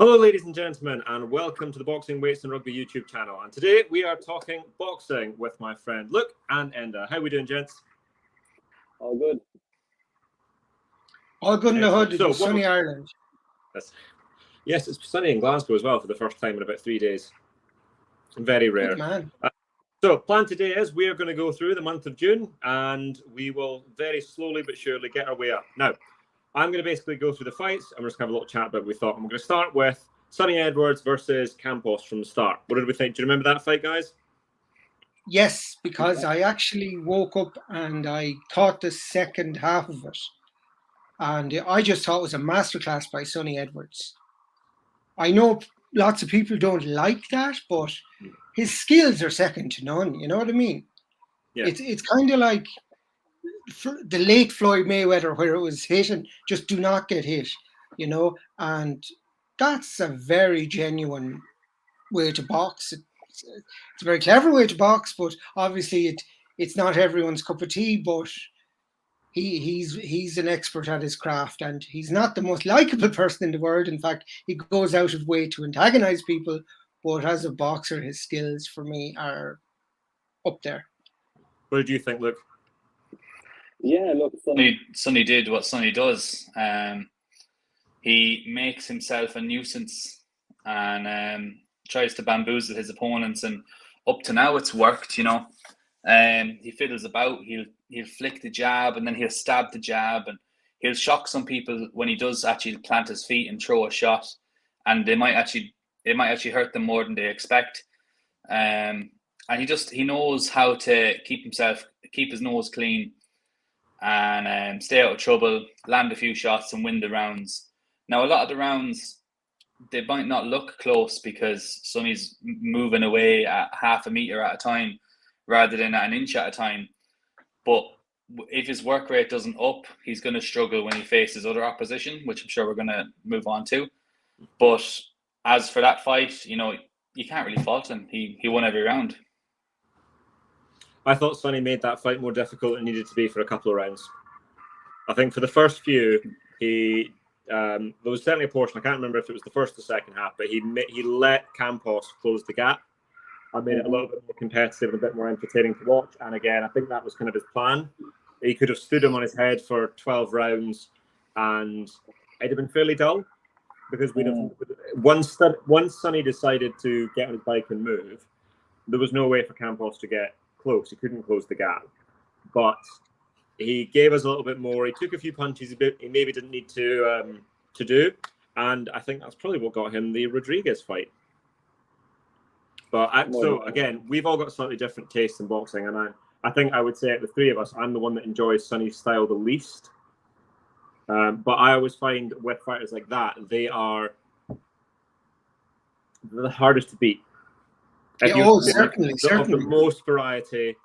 Hello, ladies and gentlemen, and welcome to the Boxing, Weights and Rugby YouTube channel. And today we are talking boxing with my friend Luke and Enda. How are we doing, gents? All good. All good in the hood. So, It's sunny Ireland. Yes, it's sunny in Glasgow as well for the first time in about 3 days. Very rare. Good man. So, plan today is we are going to go through the month of June, and we will very slowly but surely get our way up. Now, I'm going to basically go through the fights, and we're just going to have a little chat about what we thought. And we're going to start with Sonny Edwards versus Campos from the start. What did we think? Do you remember that fight, guys? Yes, because I actually woke up and I caught the second half of it. And I just thought it was a masterclass by Sonny Edwards. I know lots of people don't like that, but his skills are second to none. You know what I mean? Yeah. It's kind of like the late Floyd Mayweather, where it was hit and just do not get hit, you know? And that's a very genuine way to box. It's a very clever way to box, but obviously it's not everyone's cup of tea. But he's an expert at his craft, and he's not the most likable person in the world. In fact, he goes out of way to antagonize people. But as a boxer, his skills for me are up there. What did you think, Luke? Yeah, look, Sonny did what Sonny does. He makes himself a nuisance and tries to bamboozle his opponents, and up to now it's worked, you know. He fiddles about, he'll flick the jab and then he'll stab the jab, and he'll shock some people when he does actually plant his feet and throw a shot, and it might actually hurt them more than they expect. And he knows how to keep his nose clean and stay out of trouble, land a few shots and win the rounds. Now, a lot of the rounds, they might not look close because Sonny's moving away at half a meter at a time rather than at an inch at a time. But if his work rate doesn't up, he's going to struggle when he faces other opposition, which I'm sure we're going to move on to. But as for that fight, you know, you can't really fault him. He won every round. I thought Sonny made that fight more difficult than it needed to be for a couple of rounds. I think for the first few, there was certainly a portion, I can't remember if it was the first or second half, but he let Campos close the gap. I made it a little bit more competitive and a bit more entertaining to watch. And again, I think that was kind of his plan. He could have stood him on his head for 12 rounds and it'd have been fairly dull because once Sonny decided to get on his bike and move, there was no way for Campos to get close. He couldn't close the gap. But he gave us a little bit more. He took a few punches he maybe didn't need to do. And I think that's probably what got him the Rodriguez fight. But so again, we've all got slightly different tastes in boxing, and I think I would say at the three of us, I'm the one that enjoys Sonny's style the least. But I always find with fighters like that, they're the hardest to beat. Certainly. The most variety,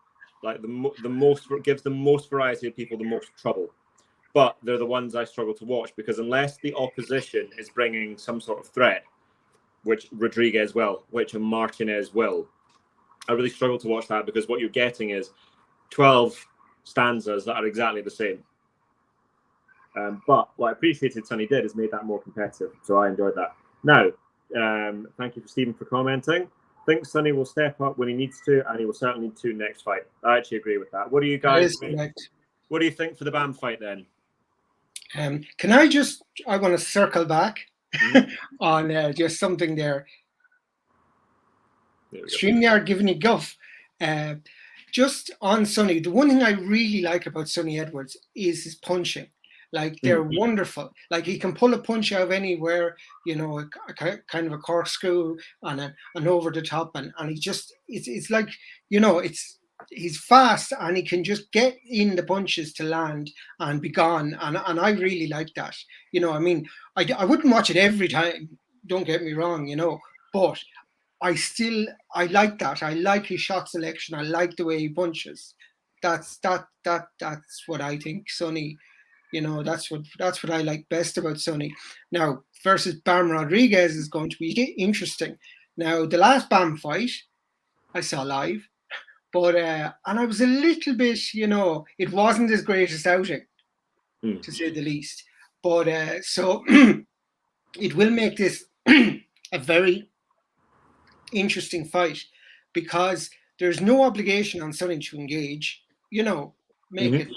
like the most gives the most variety of people the most trouble. But they're the ones I struggle to watch because unless the opposition is bringing some sort of threat, which Rodriguez will, which Martinez will, I really struggle to watch that because what you're getting is 12 stanzas that are exactly the same. But what I appreciated Sonny did is made that more competitive, so I enjoyed that. Now, thank you for Stephen for commenting. I think Sonny will step up when he needs to, and he will certainly need to next fight. I actually agree with that. What do you guys think? What do you think for the BAM fight then? Can I want to circle back on just something there. StreamYard giving you guff. Just on Sonny, the one thing I really like about Sonny Edwards is his punching. Like, they're wonderful. Like, he can pull a punch out of anywhere, you know, a kind of a corkscrew and an over the top. And he just, it's like, you know, he's fast and he can just get in the punches to land and be gone. And I really like that. You know, I mean, I wouldn't watch it every time. Don't get me wrong, you know, but I like that. I like his shot selection. I like the way he punches. That's what I think Sonny, you know, that's what I like best about Sonny. Now, versus Bam Rodriguez is going to be interesting. Now, the last Bam fight I saw live, but and I was a little bit, you know, it wasn't his greatest outing, to say the least. But so it will make this a very interesting fight, because there's no obligation on Sonny to engage. Make Mhm. it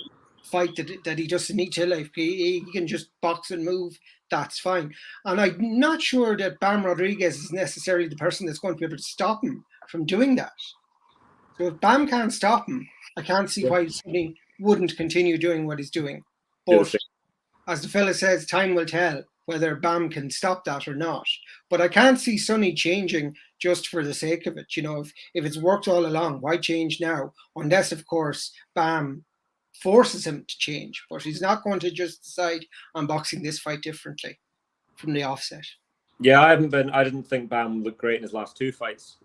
fight that he doesn't need to. Like he can just box and move. That's fine. And I'm not sure that Bam Rodriguez is necessarily the person that's going to be able to stop him from doing that. So if Bam can't stop him, I can't see why Sonny wouldn't continue doing what he's doing. Do the But same. as the fella says, time will tell whether Bam can stop that or not. But I can't see Sonny changing just for the sake of it. If it's worked all along, why change now? Unless, of course, Bam forces him to change. But he's not going to just decide, I'm boxing this fight differently from the offset. Yeah, I didn't think Bam looked great in his last two fights.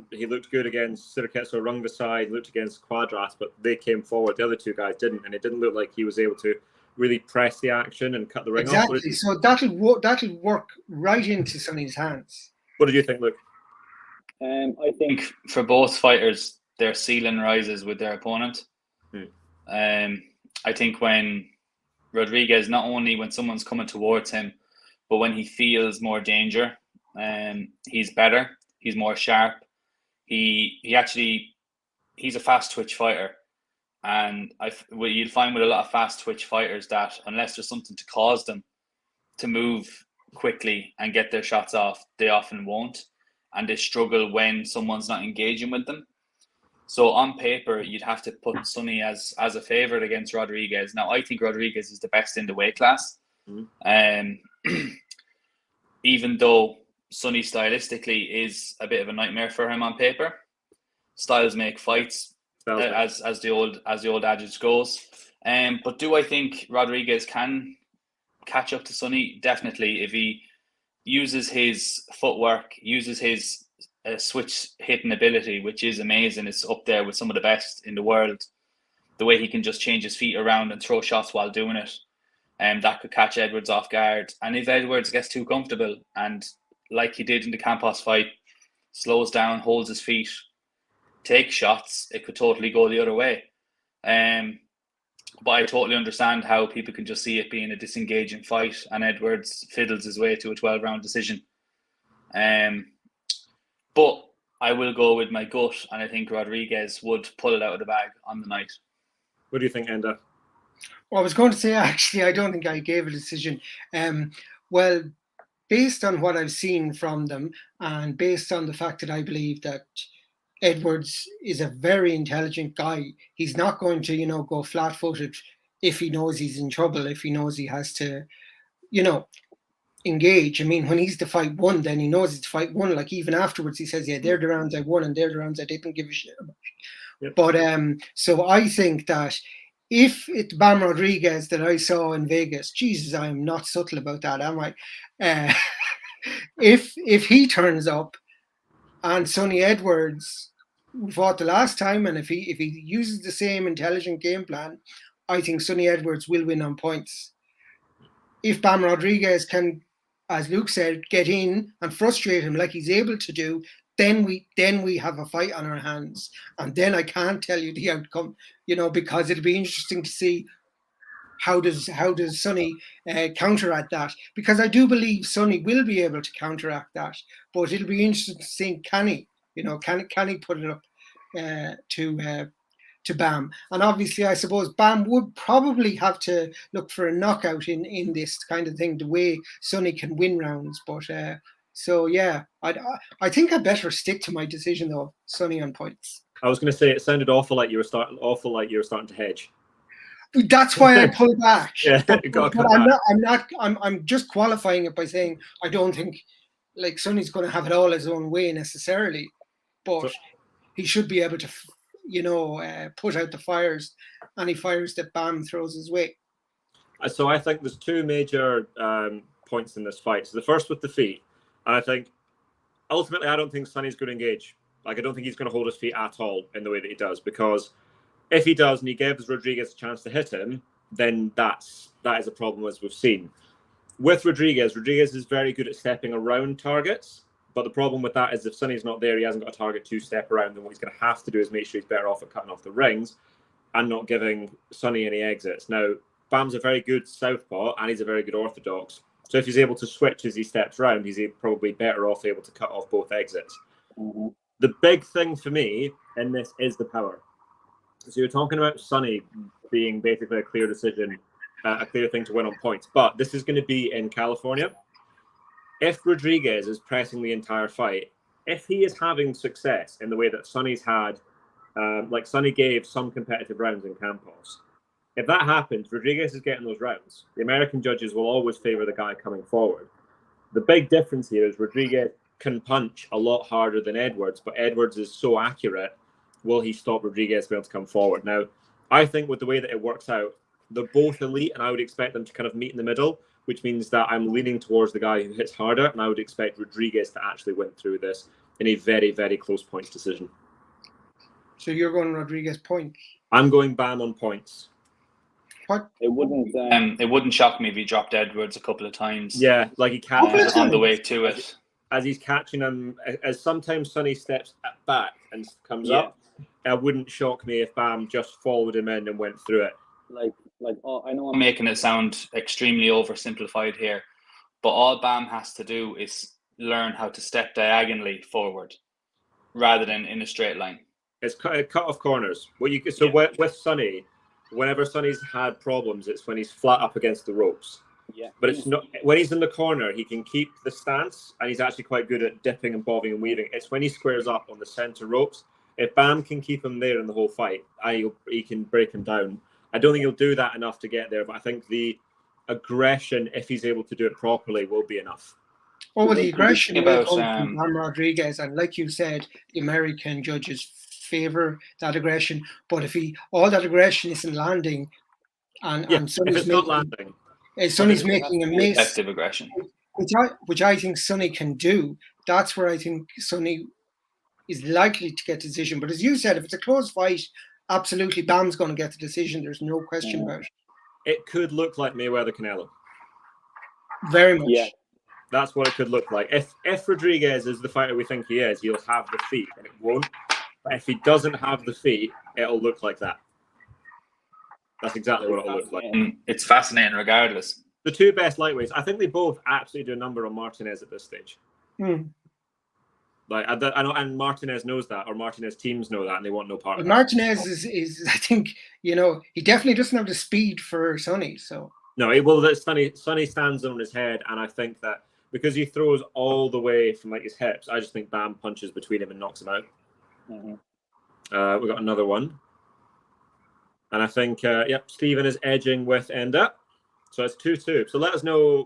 He looked good against Siriketso Rungvisai, looked against Quadras, but they came forward. The other two guys didn't, and it didn't look like he was able to really press the action and cut the ring off. Exactly. So that'll work right into Sonny's hands. What did you think, Luke? I think For both fighters, their ceiling rises with their opponent. I think when Rodriguez, not only when someone's coming towards him, but when he feels more danger, he's better. He's more sharp. He's a fast twitch fighter, and you'll find with a lot of fast twitch fighters that unless there's something to cause them to move quickly and get their shots off, they often won't, and they struggle when someone's not engaging with them. So on paper, you'd have to put Sonny as a favorite against Rodriguez. Now, I think Rodriguez is the best in the weight class. Even though Sonny stylistically is a bit of a nightmare for him on paper. Styles make fights, as the old adage goes. But do I think Rodriguez can catch up to Sonny? Definitely, if he uses his footwork, uses his switch hitting ability, which is amazing. It's up there with some of the best in the world. The way he can just change his feet around and throw shots while doing it. That could catch Edwards off guard. And if Edwards gets too comfortable and, like he did in the Campos fight, slows down, holds his feet, takes shots, it could totally go the other way. But I totally understand how people can just see it being a disengaging fight, and Edwards fiddles his way to a 12-round decision. But I will go with my gut, and I think Rodriguez would pull it out of the bag on the night. What do you think, Enda? Well, I was going to say, actually, I don't think I gave a decision. Well, based on what I've seen from them, and based on the fact that I believe that Edwards is a very intelligent guy, he's not going to, go flat-footed if he knows he's in trouble, if he knows he has to, engage. I mean, when he's to fight one, then he knows it's fight one. Like even afterwards, he says, "Yeah, they're the rounds I won, and they're the rounds I didn't give a shit about." Yep. But so I think that if it's Bam Rodriguez that I saw in Vegas, Jesus, I am not subtle about that, am I? If he turns up and Sonny Edwards fought the last time, and if he uses the same intelligent game plan, I think Sonny Edwards will win on points. If Bam Rodriguez can, as Luke said, get in and frustrate him like he's able to do, then we have a fight on our hands. And then I can't tell you the outcome, because it'll be interesting to see how does Sonny counteract that. Because I do believe Sonny will be able to counteract that. But it'll be interesting to see, can he put it up to Bam. And obviously, I suppose Bam would probably have to look for a knockout in this kind of thing, the way Sonny can win rounds. But so yeah, I think I better stick to my decision though, Sonny on points. I was going to say it sounded awful like you were starting to hedge. That's why I pull back. Yeah, but I'm just qualifying it by saying I don't think like Sonny's going to have it all his own way necessarily, but he should be able to put out the fires, any fires that Bam throws his way. So I think there's two major points in this fight. So the first with the feet, and I think ultimately I don't think Sonny's going to engage. Like I don't think he's going to hold his feet at all in the way that he does, because if he does and he gives Rodriguez a chance to hit him, then that is a problem, as we've seen. With Rodriguez is very good at stepping around targets. But the problem with that is if Sonny's not there, he hasn't got a target to step around. Then what he's going to have to do is make sure he's better off at cutting off the rings and not giving Sonny any exits. Now, Bam's a very good southpaw and he's a very good orthodox. So if he's able to switch as he steps round, he's probably better off able to cut off both exits. Mhm. The big thing for me in this is the power. So you're talking about Sonny being basically a clear decision, a clear thing to win on points. But this is going to be in California. If Rodriguez is pressing the entire fight, if he is having success in the way that Sonny's had, like Sonny gave some competitive rounds in Campos, if that happens, Rodriguez is getting those rounds. The American judges will always favor the guy coming forward. The big difference here is Rodriguez can punch a lot harder than Edwards, but Edwards is so accurate. Will he stop Rodriguez being able to come forward? Now, I think with the way that it works out, they're both elite, and I would expect them to kind of meet in the middle, which means that I'm leaning towards the guy who hits harder, and I would expect Rodriguez to actually win through this in a very, very close points decision. So you're going Rodriguez points. I'm going Bam on points. What? It wouldn't. It wouldn't shock me if he dropped Edwards a couple of times. Yeah, like he catches on the way to it. As he's catching him, as sometimes Sonny steps back and comes Yeah. up. It wouldn't shock me if Bam just followed him in and went through it. I know I'm making it sound extremely oversimplified here, but all Bam has to do is learn how to step diagonally forward rather than in a straight line. It's cut off corners. With Sonny, whenever Sonny's had problems, it's when he's flat up against the ropes. Yeah. But it's not when he's in the corner, he can keep the stance, and he's actually quite good at dipping and bobbing and weaving. It's when he squares up on the center ropes. If Bam can keep him there in the whole fight, he can break him down. I don't think he'll do that enough to get there, but I think the aggression, if he's able to do it properly, will be enough. Oh, well, the aggression will About, come from Bam Rodriguez, and like you said, the American judges favor that aggression. But if all that aggression isn't landing, and If Sonny's it's not landing, Sonny's making a miss, Effective aggression. which I think Sonny can do. That's where I think Sonny is likely to get decision. But as you said, if it's a close fight, absolutely Bam's going to get the decision. There's no question about it. it could look like Mayweather Canelo. Very much. Yeah. That's what it could look like. If Rodriguez is the fighter we think he is, he'll have the feet, and it won't. But if he doesn't have the feet, it'll look like that. That's exactly what it'll look like. And it's fascinating regardless. The two best lightweights, I think they both absolutely do a number on Martinez at this stage. Hmm. Like I know, and Martinez knows that, or Martinez teams know that, and they want no part But of that. Martinez is I think, he definitely doesn't have the speed for Sonny. So No, Sonny stands on his head, and I think that because he throws all the way from like his hips, I just think Bam punches between him and knocks him out. Mhm. We got another one, and I think Stephen is edging with Enda, so it's 2-2. So let us know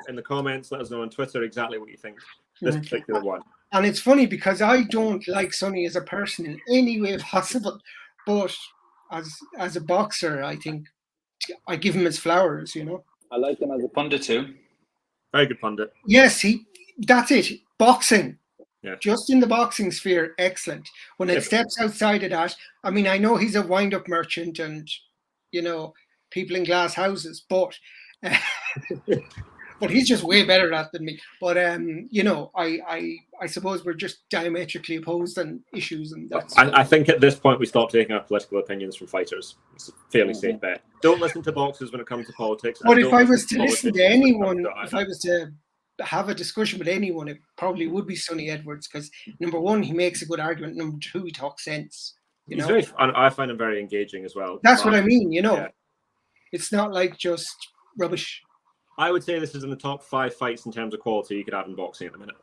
in the comments. Let us know on Twitter exactly what you think this particular one. And it's funny because I don't like Sonny as a person in any way possible, but as a boxer, I think I give him his flowers. I like him as a Pundit too. Very good pundit. Yes, that's it. Boxing. Yeah. Just in the boxing sphere, excellent. When it steps outside of that, I mean, I know he's a wind-up merchant and, people in glass houses, but but he's just way better at that than me. But, I suppose we're just diametrically opposed on issues. And that's. I think at this point we stop taking our political opinions from fighters. It's a fairly safe bet. Don't listen to boxers when it comes to politics. But and if don't I was to listen listen to politicians when it anyone, comes if I was to have a discussion with anyone, it probably would be Sonny Edwards because number one, he makes a good argument. Number two, he talks sense. He's very. I find him very engaging as well. That's what I mean. Yeah. It's not like just rubbish. I would say this is in the top 5 fights in terms of quality you could have in boxing at the minute.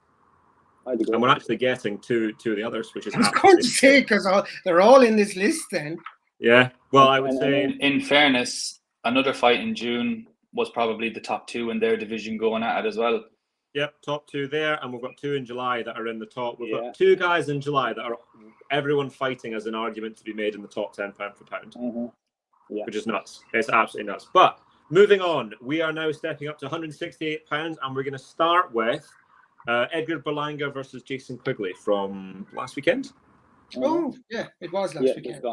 I'd agree. And we're actually getting two of the others, which is I was going to say because they're all in this list. Then yeah. Well, I would say In fairness, another fight in June was probably the top 2 in their division going at it as well. yep, top 2 there, and we've got 2 in July that are in the top. We've Yeah. got 2 guys in July that are everyone fighting as an argument to be made in the top 10 pound for pound, Mhm. Yeah. which is nuts. It's absolutely nuts. But moving on, we are now stepping up to 168 pounds, and we're going to start with Edgar Berlanga versus Jason Quigley from last weekend. oh yeah, it was last Yeah, weekend. it's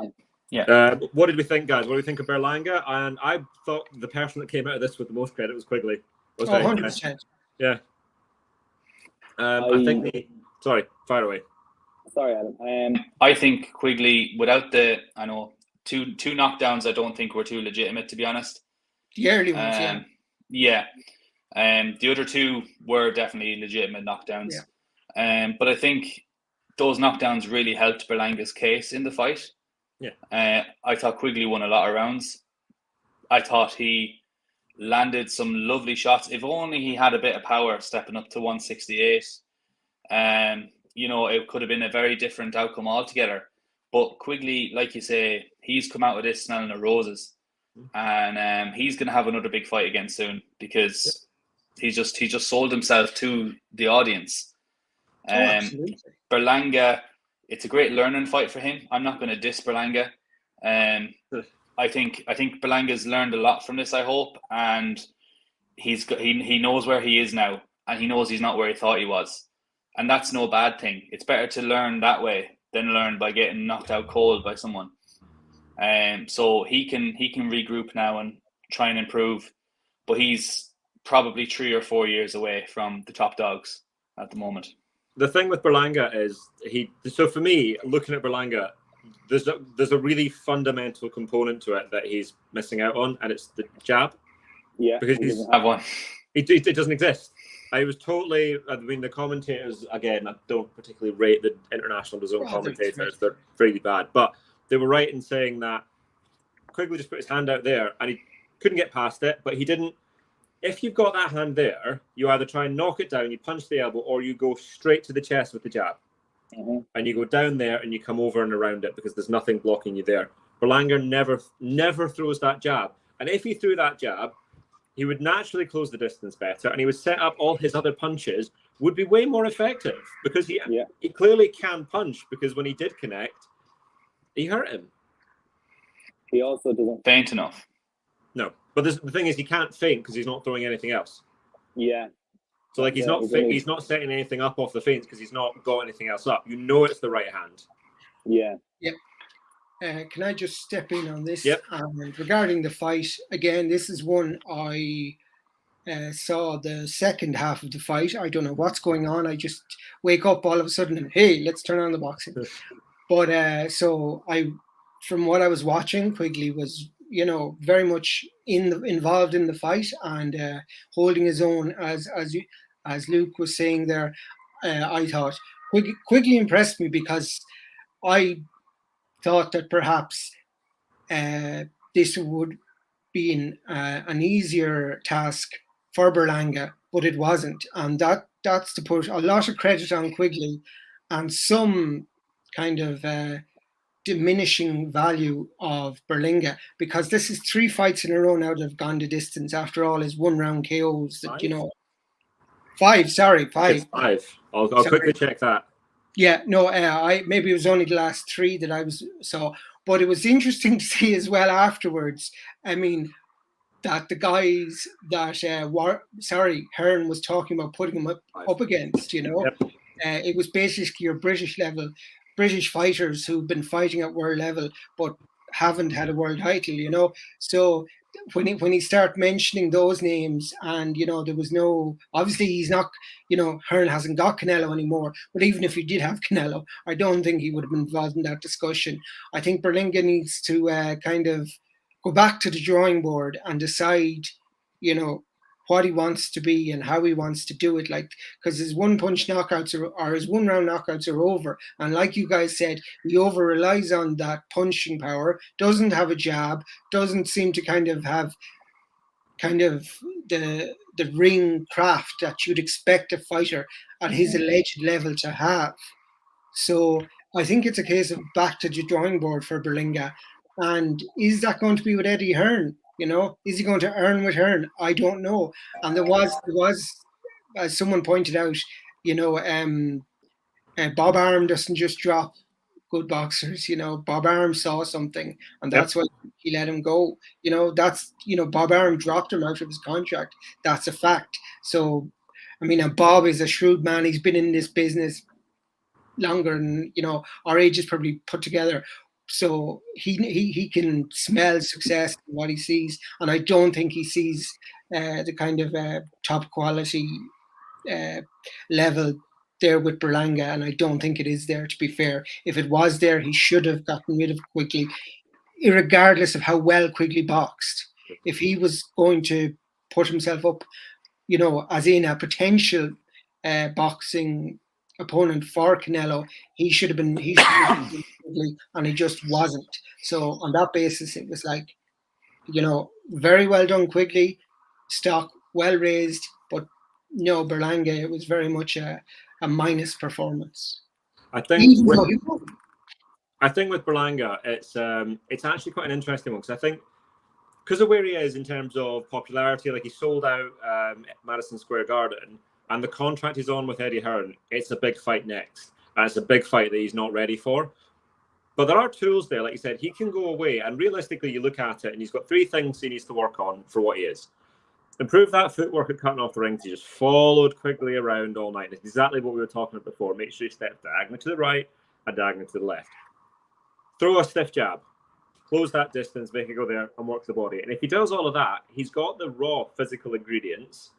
gone. What did we think, guys? What do we think of Berlanga? And I thought the person that came out of this with the most credit was Quigley. Was Oh, very 100%. Yeah. I think sorry, fire away. Sorry, Adam. I think Quigley, without two knockdowns, I don't think were too legitimate, to be honest. The early ones, yeah. Yeah. The other two were definitely legitimate knockdowns. But I think those knockdowns really helped Berlanga's case in the fight. I thought Quigley won a lot of rounds. I thought he landed some lovely shots. If only he had a bit of power stepping up to 168, it could have been a very different outcome altogether. But Quigley, like you say, he's come out of this smelling of roses, and he's going to have another big fight again soon because he just sold himself to the audience. Absolutely. Berlanga, it's a great learning fight for him. I'm not going to diss Berlanga. I think Berlanga's learned a lot from this, I hope, and he knows where he is now, and he knows he's not where he thought he was, and that's no bad thing. It's better to learn that way than learn by getting knocked out cold by someone. So he can regroup now and try and improve, but he's probably 3 or 4 years away from the top dogs at the moment. The thing with Berlanga is so for me, looking at Berlanga, there's a really fundamental component to it that he's missing out on, and it's the jab. Yeah, because he doesn't have one. It doesn't exist. The commentators, again, I don't particularly rate the international DAZN commentators. They're really bad. But they were right in saying that Quigley just put his hand out there and he couldn't get past it, but he didn't. If you've got that hand there, you either try and knock it down, you punch the elbow, or you go straight to the chest with the jab. And you go down there and you come over and around it because there's nothing blocking you there. Berlanga never throws that jab. And if he threw that jab, he would naturally close the distance better, and he would set up all his other punches would be way more effective because he clearly can punch, because when he did connect, he hurt him. He also doesn't feint enough. No, but the thing is, he can't feint because he's not throwing anything else. Yeah. So like he's not setting anything up off the feints because he's not got anything else up. You know it's the right hand. Yeah. Yep. Can I just step in on this? Yep. Regarding the fight, again, this is one I saw the second half of the fight. I don't know what's going on. I just wake up all of a sudden and, hey, let's turn on the boxing. But from what I was watching, Quigley was, very much involved in the fight and holding his own, as Luke was saying there. I thought Quigley impressed me because I thought that perhaps this would be an easier task for Berlanga, but it wasn't. And that's to put a lot of credit on Quigley and some kind of diminishing value of Berlanga, because this is 3 fights in a row now that have gone the distance after all his 1-round KOs. That 5. Sorry, 5. It's 5. I'll quickly check that. Yeah, no, maybe it was only the last 3 that I saw, but it was interesting to see as well afterwards. I mean, that the guys that Hearn was talking about putting him up against, it was basically your British fighters who've been fighting at world level but haven't had a world title, So when he started mentioning those names, and there was no, obviously he's not, Hearn hasn't got Canelo anymore, but even if he did have Canelo, I don't think he would have been involved in that discussion. I think Berlanga needs to kind of go back to the drawing board and decide, what he wants to be and how he wants to do it, because his 1-punch knockouts or his 1-round knockouts are over, and like you guys said, he over relies on that punching power, doesn't have a jab, doesn't seem to have the ring craft that you'd expect a fighter at his alleged level to have. So I think it's a case of back to the drawing board for Berlanga. And is that going to be with Eddie Hearn? Is he going to earn with Hearn? I don't know. And there was, as someone pointed out, Bob Arum doesn't just drop good boxers. Bob Arum saw something, and that's why he let him go. Bob Arum dropped him out of his contract. That's a fact. So, and Bob is a shrewd man. He's been in this business longer than our age is probably put together. So he can smell success in what he sees, and I don't think he sees the kind of top quality level there with Berlanga, and I don't think it is there, to be fair. If it was there, he should have gotten rid of Quigley, regardless of how well Quigley boxed. If he was going to put himself up you know, as in a potential boxing opponent for Canelo. He should have been Quigley, and he just wasn't. So on that basis, it was like, you know, very well done, Quigley. Stock well raised, but no, Berlanga, it was very much a minus performance. I think Even though he won. I think with Berlanga, it's actually quite an interesting one, because I think because of where he is in terms of popularity, like he sold out Madison Square Garden, and the contract he's on with Eddie Hearn, it's a big fight next, and it's a big fight that he's not ready for. But there are tools there, like you said, he can go away, and realistically, you look at it, and he's got 3 things he needs to work on for what he is. Improve that footwork at cutting off the ring. He just followed Quigley around all night. It's exactly what we were talking about before. Make sure he steps diagonally to the right and diagonally to the left. Throw a stiff jab. Close that distance, make it go there, and work the body. And if he does all of that, he's got the raw physical ingredients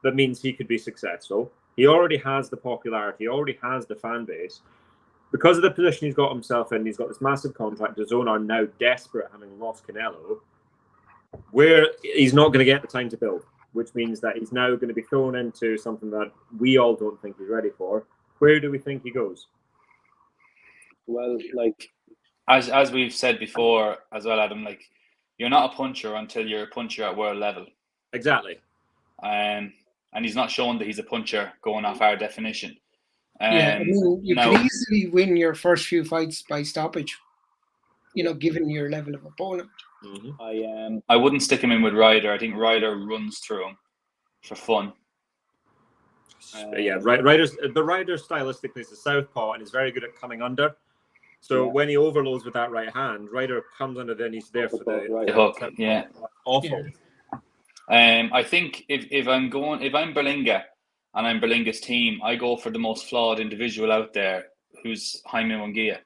that means he could be successful. He already has the popularity. He already has the fan base. Because of the position he's got himself in, he's got this massive contract. The Zone are now desperate, having lost Canelo, where he's not going to get the time to build, which means that he's now going to be thrown into something that we all don't think he's ready for. Where do we think he goes? Well, like, as we've said before as well, Adam, like, you're not a puncher until you're a puncher at world level. Exactly. And he's not shown that he's a puncher going off our definition. Yeah, I mean, you can easily win your first few fights by stoppage, you know, given your level of opponent. Mm-hmm. I wouldn't stick him in with Ryder. I think Ryder runs through him for fun. Ryder's stylistically is a southpaw and is very good at coming under. So when he overloads with that right hand, Ryder comes under, then he's there for the hook. Yeah, awful. I think if I'm Berlanga and I'm Berlanga's team, I go for the most flawed individual out there, who's Jaime Munguia.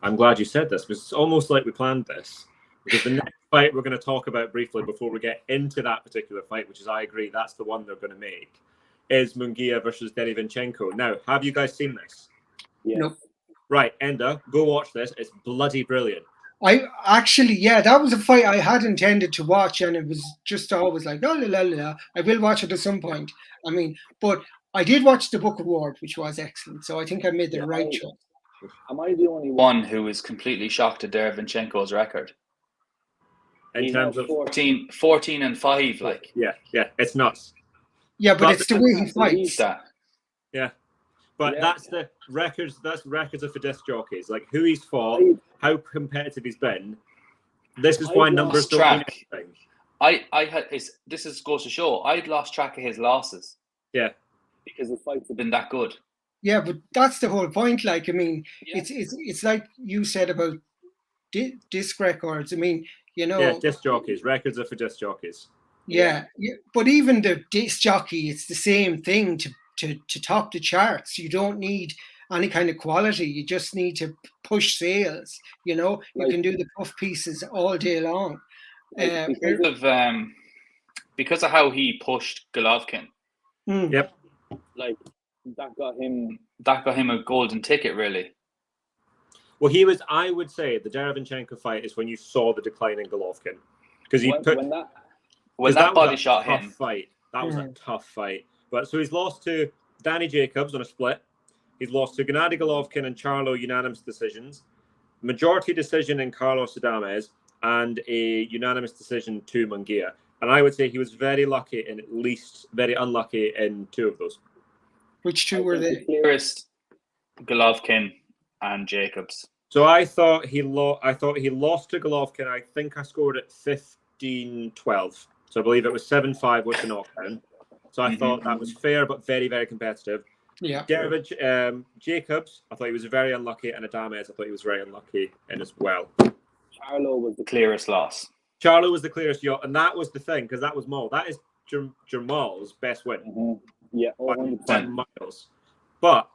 I'm glad you said this, because it's almost like we planned this. Because the next fight we're going to talk about briefly before we get into that particular fight, which is, I agree, that's the one they're going to make, is Munguia versus Derevyanchenko. Now, have you guys seen this? Yeah. Nope. Right, Enda, go watch this. It's bloody brilliant. I actually, that was a fight I had intended to watch, and it was just always like, I will watch it at some point. I mean, but I did watch the Book Award, which was excellent. So I think I made the right choice. Am I the only one who is completely shocked at Derevyanchenko's record? In terms of 14-5, like. Yeah, it's nuts. Yeah, but it's the way he fights. Yeah. But that's the records. That's records of for disc jockeys, like who he's fought, how competitive he's been. This is why numbers don't mean anything. This goes to show I'd lost track of his losses. Yeah, because the fights have been that good. Yeah, but that's the whole point. Like, I mean, it's like you said about disc records. I mean, you know, disc jockeys. Records are for disc jockeys. Yeah, but even the disc jockey, it's the same thing to top the charts. You don't need any kind of quality. You just need to push sales. You know, you can do the puff pieces all day long. Because of how he pushed Golovkin. Yep. Like that got him a golden ticket, really. Well, I would say the Derevyanchenko fight is when you saw the decline in Golovkin, because when that body shot him. That was a tough fight. But so he's lost to Danny Jacobs on a split. He's lost to Gennady Golovkin and Charlo unanimous decisions, majority decision in Carlos Adames, and a unanimous decision to Munguia. And I would say he was very lucky and at least very unlucky in 2 of those. Which 2 were they? Clearest, Golovkin and Jacobs. So I thought he lost to Golovkin. I think I scored at 15-12. So I believe it was 7-5 with the knockdown. So I thought that was fair, but very, very competitive. Yeah. Jacobs, I thought he was very unlucky, and Adames, I thought he was very unlucky in as well. Charlo was the clearest loss. Charlo was the clearest yacht, and that was the thing, because that was Maul. That is Jamal's best win. Mm-hmm. Yeah, by miles. But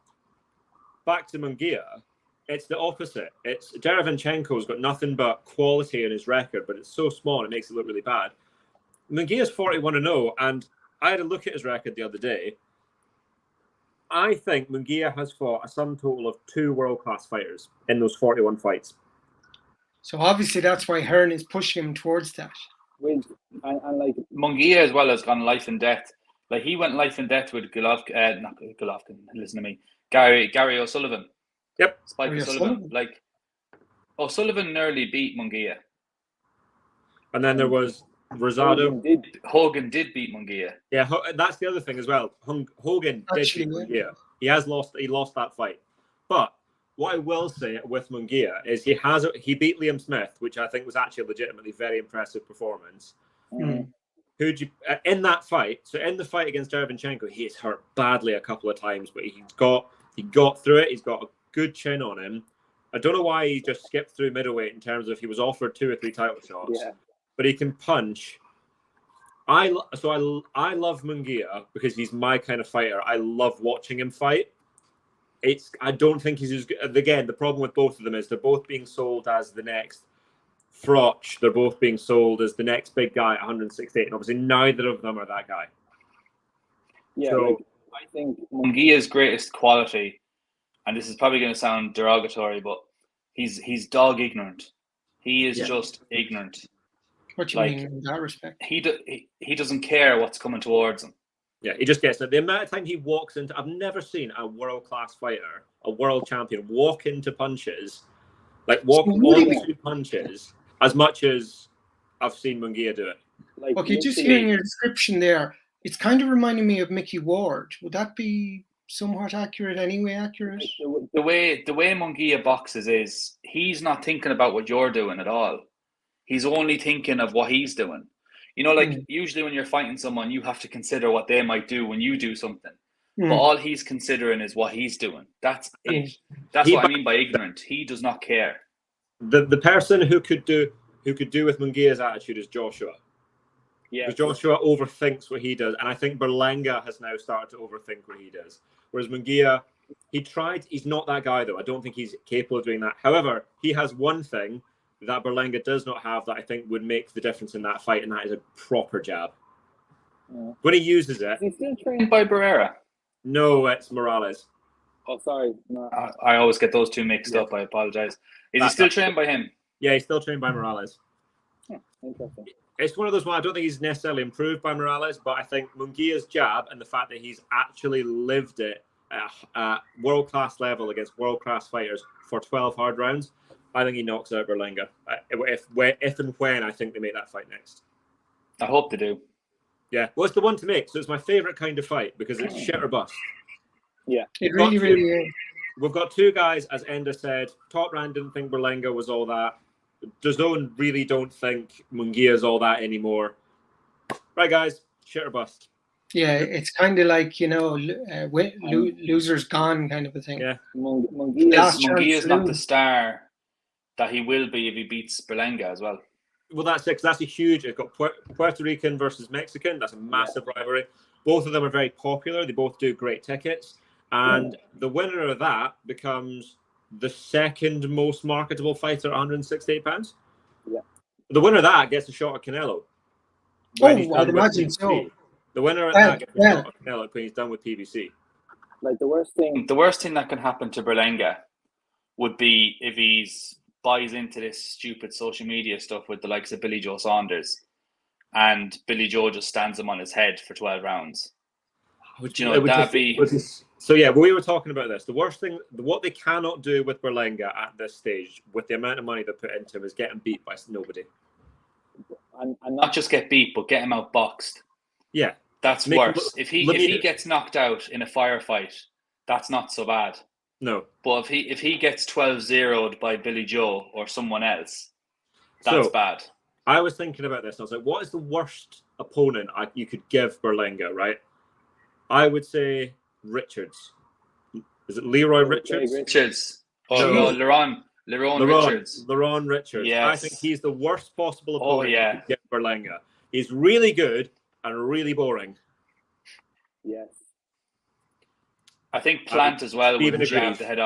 back to Munguia, it's the opposite. It's Derevyanchenko's got nothing but quality in his record, but it's so small it makes it look really bad. Munguia's 41-0, and I had a look at his record the other day. I think Munguia has fought a sum total of 2 world-class fighters in those 41 fights. So obviously that's why Hearn is pushing him towards that. with and like Munguia as well has gone life and death. Like he went life and death with not Golovkin. Listen to me, Gary O'Sullivan. Yep. Spike Gary O'Sullivan. O'Sullivan. Like O'Sullivan nearly beat Munguia. And then there was Rosado. Hogan did beat Munguia. Yeah, that's the other thing as well. Hogan did Actually, beat yeah. Munguia. He lost that fight. But what I will say with Munguia is he beat Liam Smith, which I think was actually a legitimately very impressive performance. Mm. Who'd you in that fight? So in the fight against Derevyanchenko, he is hurt badly a couple of times, but he got through it. He's got a good chin on him. I don't know why he just skipped through middleweight in terms of he was offered 2 or 3 title shots. Yeah. But he can punch. I love Munguia because he's my kind of fighter. I love watching him fight. I don't think he's as good. Again, the problem with both of them is they're both being sold as the next Froch. They're both being sold as the next big guy at 168. And obviously neither of them are that guy. Yeah, So, like, I think Munguia's greatest quality, and this is probably going to sound derogatory, but he's dog ignorant. He is just ignorant. What do you Like, mean in that respect? He doesn't care what's coming towards him. yeah, he just gets it. The amount of time he walks into, I've never seen a world-class fighter, a world champion, walk into punches, like walk onto punches as much as I've seen Munguia do it. like Okay, just literally- hearing your description there, it's kind of reminding me of Mickey Ward. Would that be somewhat accurate anyway? Accurate? The way Munguia boxes is he's not thinking about what you're doing at all. He's only thinking of what he's doing. You know, like usually when you're fighting someone, you have to consider what they might do when you do something. But all he's considering is what he's doing. That's it. That's what I mean by ignorant. He does not care. The person who could do with Munguia's attitude is Joshua. Yeah, Because Joshua overthinks what he does, and I think Berlanga has now started to overthink what he does. Whereas Munguia, he's not that guy though. I don't think he's capable of doing that. However, he has one thing that Berlanga does not have that I think would make the difference in that fight, and that is a proper jab. Yeah. When he uses it, He's still trained. By Barrera. no, it's Morales. Oh, sorry. No. I always get those two mixed up. I apologize. Is he still trained by him? Yeah, he's still trained by Morales. Interesting. It's one of those ones, I don't think he's necessarily improved by Morales, but I think Munguia's jab and the fact that he's actually lived it at world-class level against world-class fighters for 12 hard rounds, I think he knocks out Berlanga. If and when I think they make that fight next. I hope they do. Yeah, well, it's the one to make, so it's my favourite kind of fight because it's shit or bust. Yeah. It really is. We've got 2 guys, as Enda said. Top Rank didn't think Berlanga was all that. DAZN really don't think Munguia is all that anymore. Right, guys, shit or bust. Yeah, it's kind of like, loser's gone kind of a thing. Yeah. Munguia's not the star that he will be if he beats Berlanga as well. Well, that's it. 'Cause that's a huge. It's got Puerto Rican versus Mexican. That's a massive rivalry. Both of them are very popular. They both do great tickets, and the winner of that becomes the second most marketable fighter at 168 pounds. Yeah. The winner of that gets a shot at Canelo. I'd imagine so. The winner of that gets a shot at Canelo when he's done with PBC. Like the worst thing that can happen to Berlanga would be if he's buys into this stupid social media stuff with the likes of Billy Joe Saunders, and Billy Joe just stands him on his head for 12 rounds. So yeah, we were talking about this. The worst thing, what they cannot do with Berlanga at this stage, with the amount of money they put into him, is get him beat by nobody. and Not just get beat, but get him outboxed. Yeah, that's worse. If he gets knocked out in a firefight, that's not so bad. No. But if he gets 12-0'd by Billy Joe or someone else, that's bad. I was thinking about this. I was like, what is the worst opponent you could give Berlanga, right? I would say Richards. Is it Leroy Richards? Richards. Oh, no, Leron Richards. Leron Richards. Yes. I think he's the worst possible opponent yeah. you could get Berlanga. He's really good and really boring. Yes. I think Plant as well would jab agrees. the head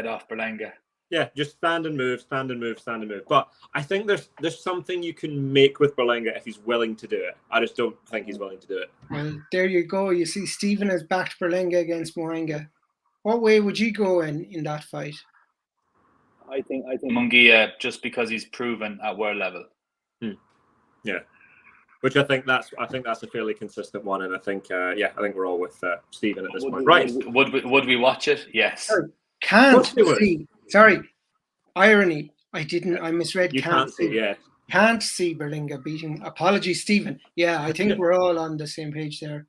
off Berlanga. Yeah, just stand and move, stand and move, stand and move. But I think there's something you can make with Berlanga if he's willing to do it. I just don't think he's willing to do it. Well, there you go. You see, Stephen has backed Berlanga against Moringa. What way would you go in that fight? I think Munguia, just because he's proven at world level. Yeah, which I think that's a fairly consistent one, and I think I think we're all with Stephen at this point. Right? Would we watch it? Yes. Sorry, can't Of course we see. Sorry, irony. I misread. You can't see. Yeah. Can't see Berlinga beating. Apologies, Stephen. Yeah, I think we're all on the same page there.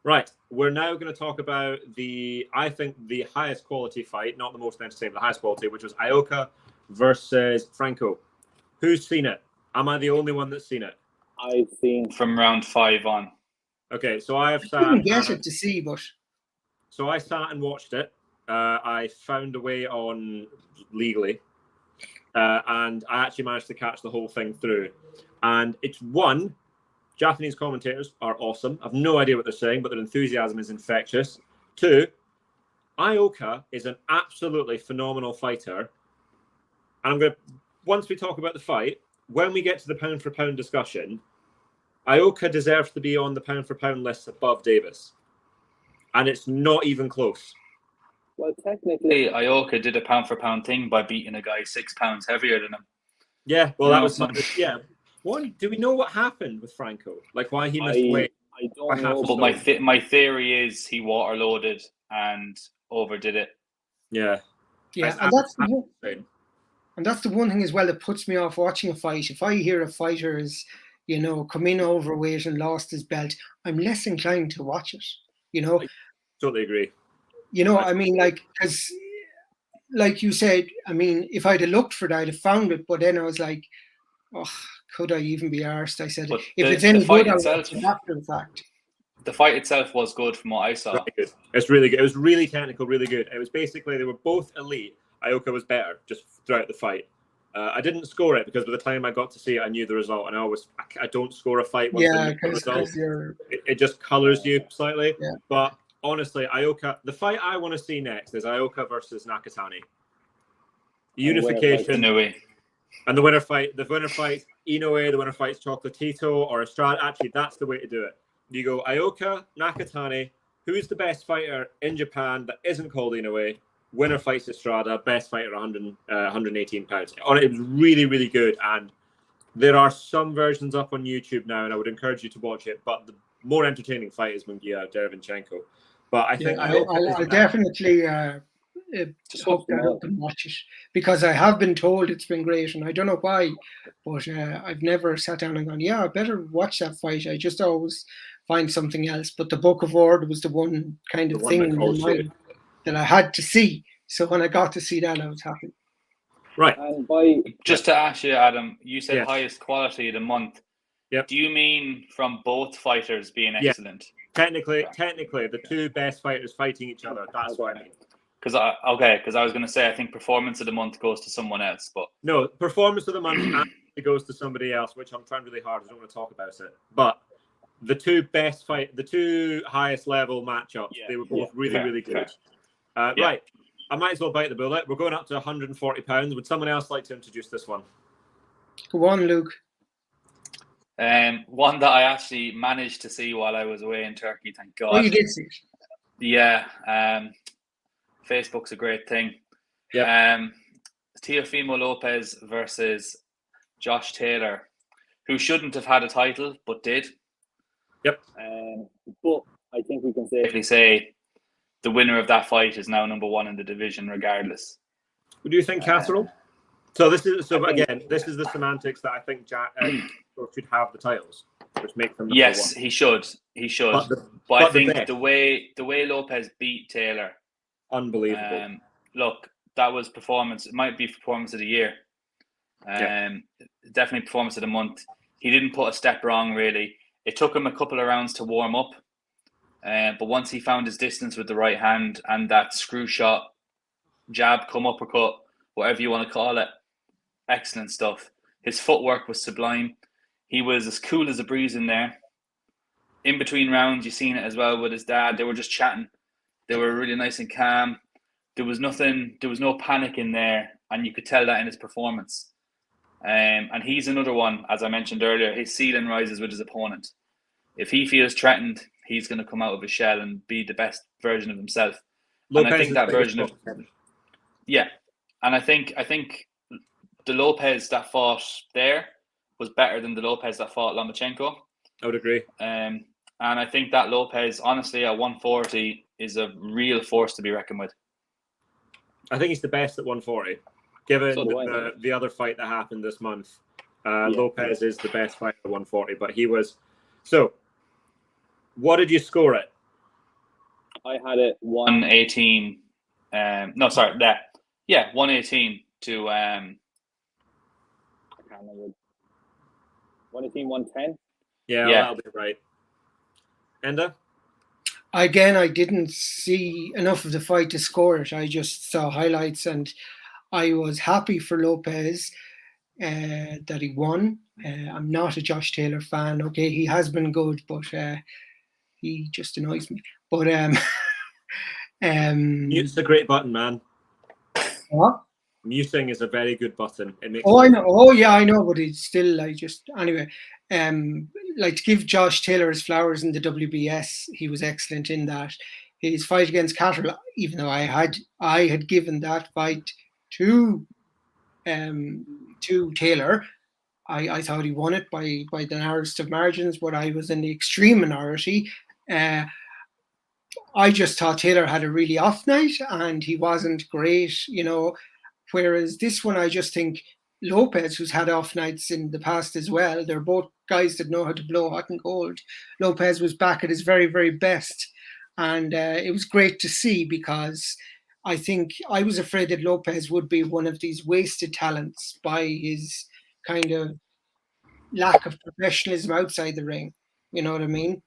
Right. We're now going to talk about I think the highest quality fight, not the most entertaining, the highest quality, which was Ioka versus Franco. Who's seen it? Am I the only one that's seen it? I've seen From round 5 on. Okay, so I have I didn't sat. get it to see, but So I sat and watched it. I found a way on legally, and I actually managed to catch the whole thing through. And it's one, Japanese commentators are awesome. I've no idea what they're saying, but their enthusiasm is infectious. 2, Ioka is an absolutely phenomenal fighter. And I'm going to, once we talk about the fight, when we get to the pound for pound discussion, Ioka deserves to be on the pound for pound list above Davis. And it's not even close. well, technically, Ioka did a pound for pound thing by beating a guy 6 pounds heavier than him. Yeah, well, You that know, was something. yeah. Do we know what happened with Franco? Like why he missed I weight? I don't I have know. to- But my theory is he water loaded and overdid it. Yeah, yeah, I- and that's the I- one, and that's the one thing as well that puts me off watching a fight. If I hear a fighter is, come in overweight and lost his belt, I'm less inclined to watch it. totally agree. I mean, because, like you said, I mean, if I'd have looked for that, I'd have found it. But then I was like, oh, could I even be arsed? I said, But if the- it's any the fight good, I'll itself- watch it after the fact. The fight itself was good from what I saw. Really good. It's really good. It was really technical, really good. It was basically they were both elite. Ioka was better just throughout the fight. I didn't score it because by the time I got to see it, I knew the result, and I don't score a fight once I Yeah, know the result. because you're. It just colors you slightly. Yeah. But honestly, Ioka. The fight I want to see next is Ioka versus Nakatani. Unification. Anyway, And the winner fights Inoue, the winner fights Chocolatito or Estrada. Actually, that's the way to do it. You go Ioka, Nakatani. Who's the best fighter in Japan that isn't called Inoue? Winner fights Estrada, best fighter 118 pounds. It was really, really good. And there are some versions up on YouTube now, and I would encourage you to watch it. But the more entertaining fight is Munguia Derevchenko. But I think I'll definitely Just hook hope that up and watch it because I have been told it's been great, and I don't know why, but I've never sat down and gone, yeah, I better watch that fight. I just always find something else. But the Book of Ord was the one kind of The one thing that in my calls you. mind that I had to see. So when I got to see that, I was happy. right. And by just to ask you, Adam, you said Yes. highest quality of the month. Yep. Do you mean from both fighters being Yeah. excellent? Technically, the two best fighters fighting each other. That's what I mean. Because I was going to say I think performance of the month goes to someone else, but No, performance of the month actually goes to somebody else, which I'm trying really hard. I don't want to talk about it. But the two highest level matchups, Yeah. they were both really, Fair, really good. Yeah. Right. I might as well bite the bullet. We're going up to 140 pounds. Would someone else like to introduce this one? Go on, Luke. one that I actually managed to see while I was away in Turkey. Thank God. Oh, you did see it. Yeah, Facebook's a great thing. Yeah. Teofimo Lopez versus Josh Taylor, who shouldn't have had a title but did. but I think we can say Safely say the winner of that fight is now number 1 in the division, regardless. What do you think, Casserole? So this is I think- this is the semantics that I think Jack should have the titles, which make them number Yes, one. he should. He should. But But I but the think best. the way Lopez beat Taylor, Unbelievable. look, that was performance. It might be performance of the year. Definitely performance of the month. He didn't put a step wrong, really. It took him a couple of rounds to warm up. But once he found his distance with the right hand and that screw shot, jab, come uppercut, whatever you want to call it, excellent stuff. His footwork was sublime. He was as cool as a breeze in there. In between rounds, you've seen it as well with his dad. They were just chatting. They were really nice and calm. There was no panic in there, and you could tell that in his performance. And he's another one, as I mentioned earlier, his ceiling rises with his opponent. If he feels threatened, he's going to come out of his shell and be the best version of himself. And I think that version of and I think the Lopez that fought there was better than the Lopez that fought Lomachenko. I would agree. And I think that Lopez, honestly, at 140 is a real force to be reckoned with. I think he's the best at 140. Given So do I. the other fight that happened this month, Lopez is the best fighter at 140. But he was. So, what did you score it? I had it 118. No, sorry, that. Yeah, 118 to. I can't remember. 118, 110. Yeah, Yeah. that'll be right. Enda? Again, I didn't see enough of the fight to score it. I just saw highlights, and I was happy for Lopez that he won. I'm not a Josh Taylor fan. Okay, he has been good, but he just annoys me. But Mute's a great button, man. what? Muting is a very good button. It makes. Oh, I know. Oh, yeah, I know. But it's still like just anyway. Like to give Josh Taylor his flowers in the WBS, he was excellent in that. His fight against Catterall, even though I had given that fight to Taylor, I thought he won it by the narrowest of margins, but I was in the extreme minority. I just thought Taylor had a really off night and he wasn't great, whereas this one I just think Lopez, who's had off nights in the past as well, they're both guys that know how to blow hot and cold. Lopez was back at his very, very best. And it was great to see because I think I was afraid that Lopez would be one of these wasted talents by his kind of lack of professionalism outside the ring. You know what I mean?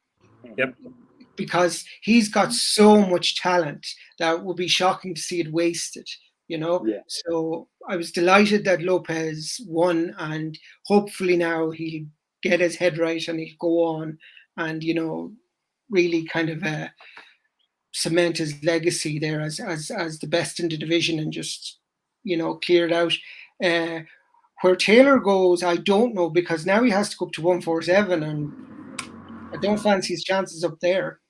Yep. Because he's got so much talent that it would be shocking to see it wasted. Yeah. So I was delighted that Lopez won, and hopefully now he'll get his head right and he'll go on and really kind of cement his legacy there as the best in the division and just clear it out. Where Taylor goes, I don't know, because now he has to go up to 147, and I don't fancy his chances up there.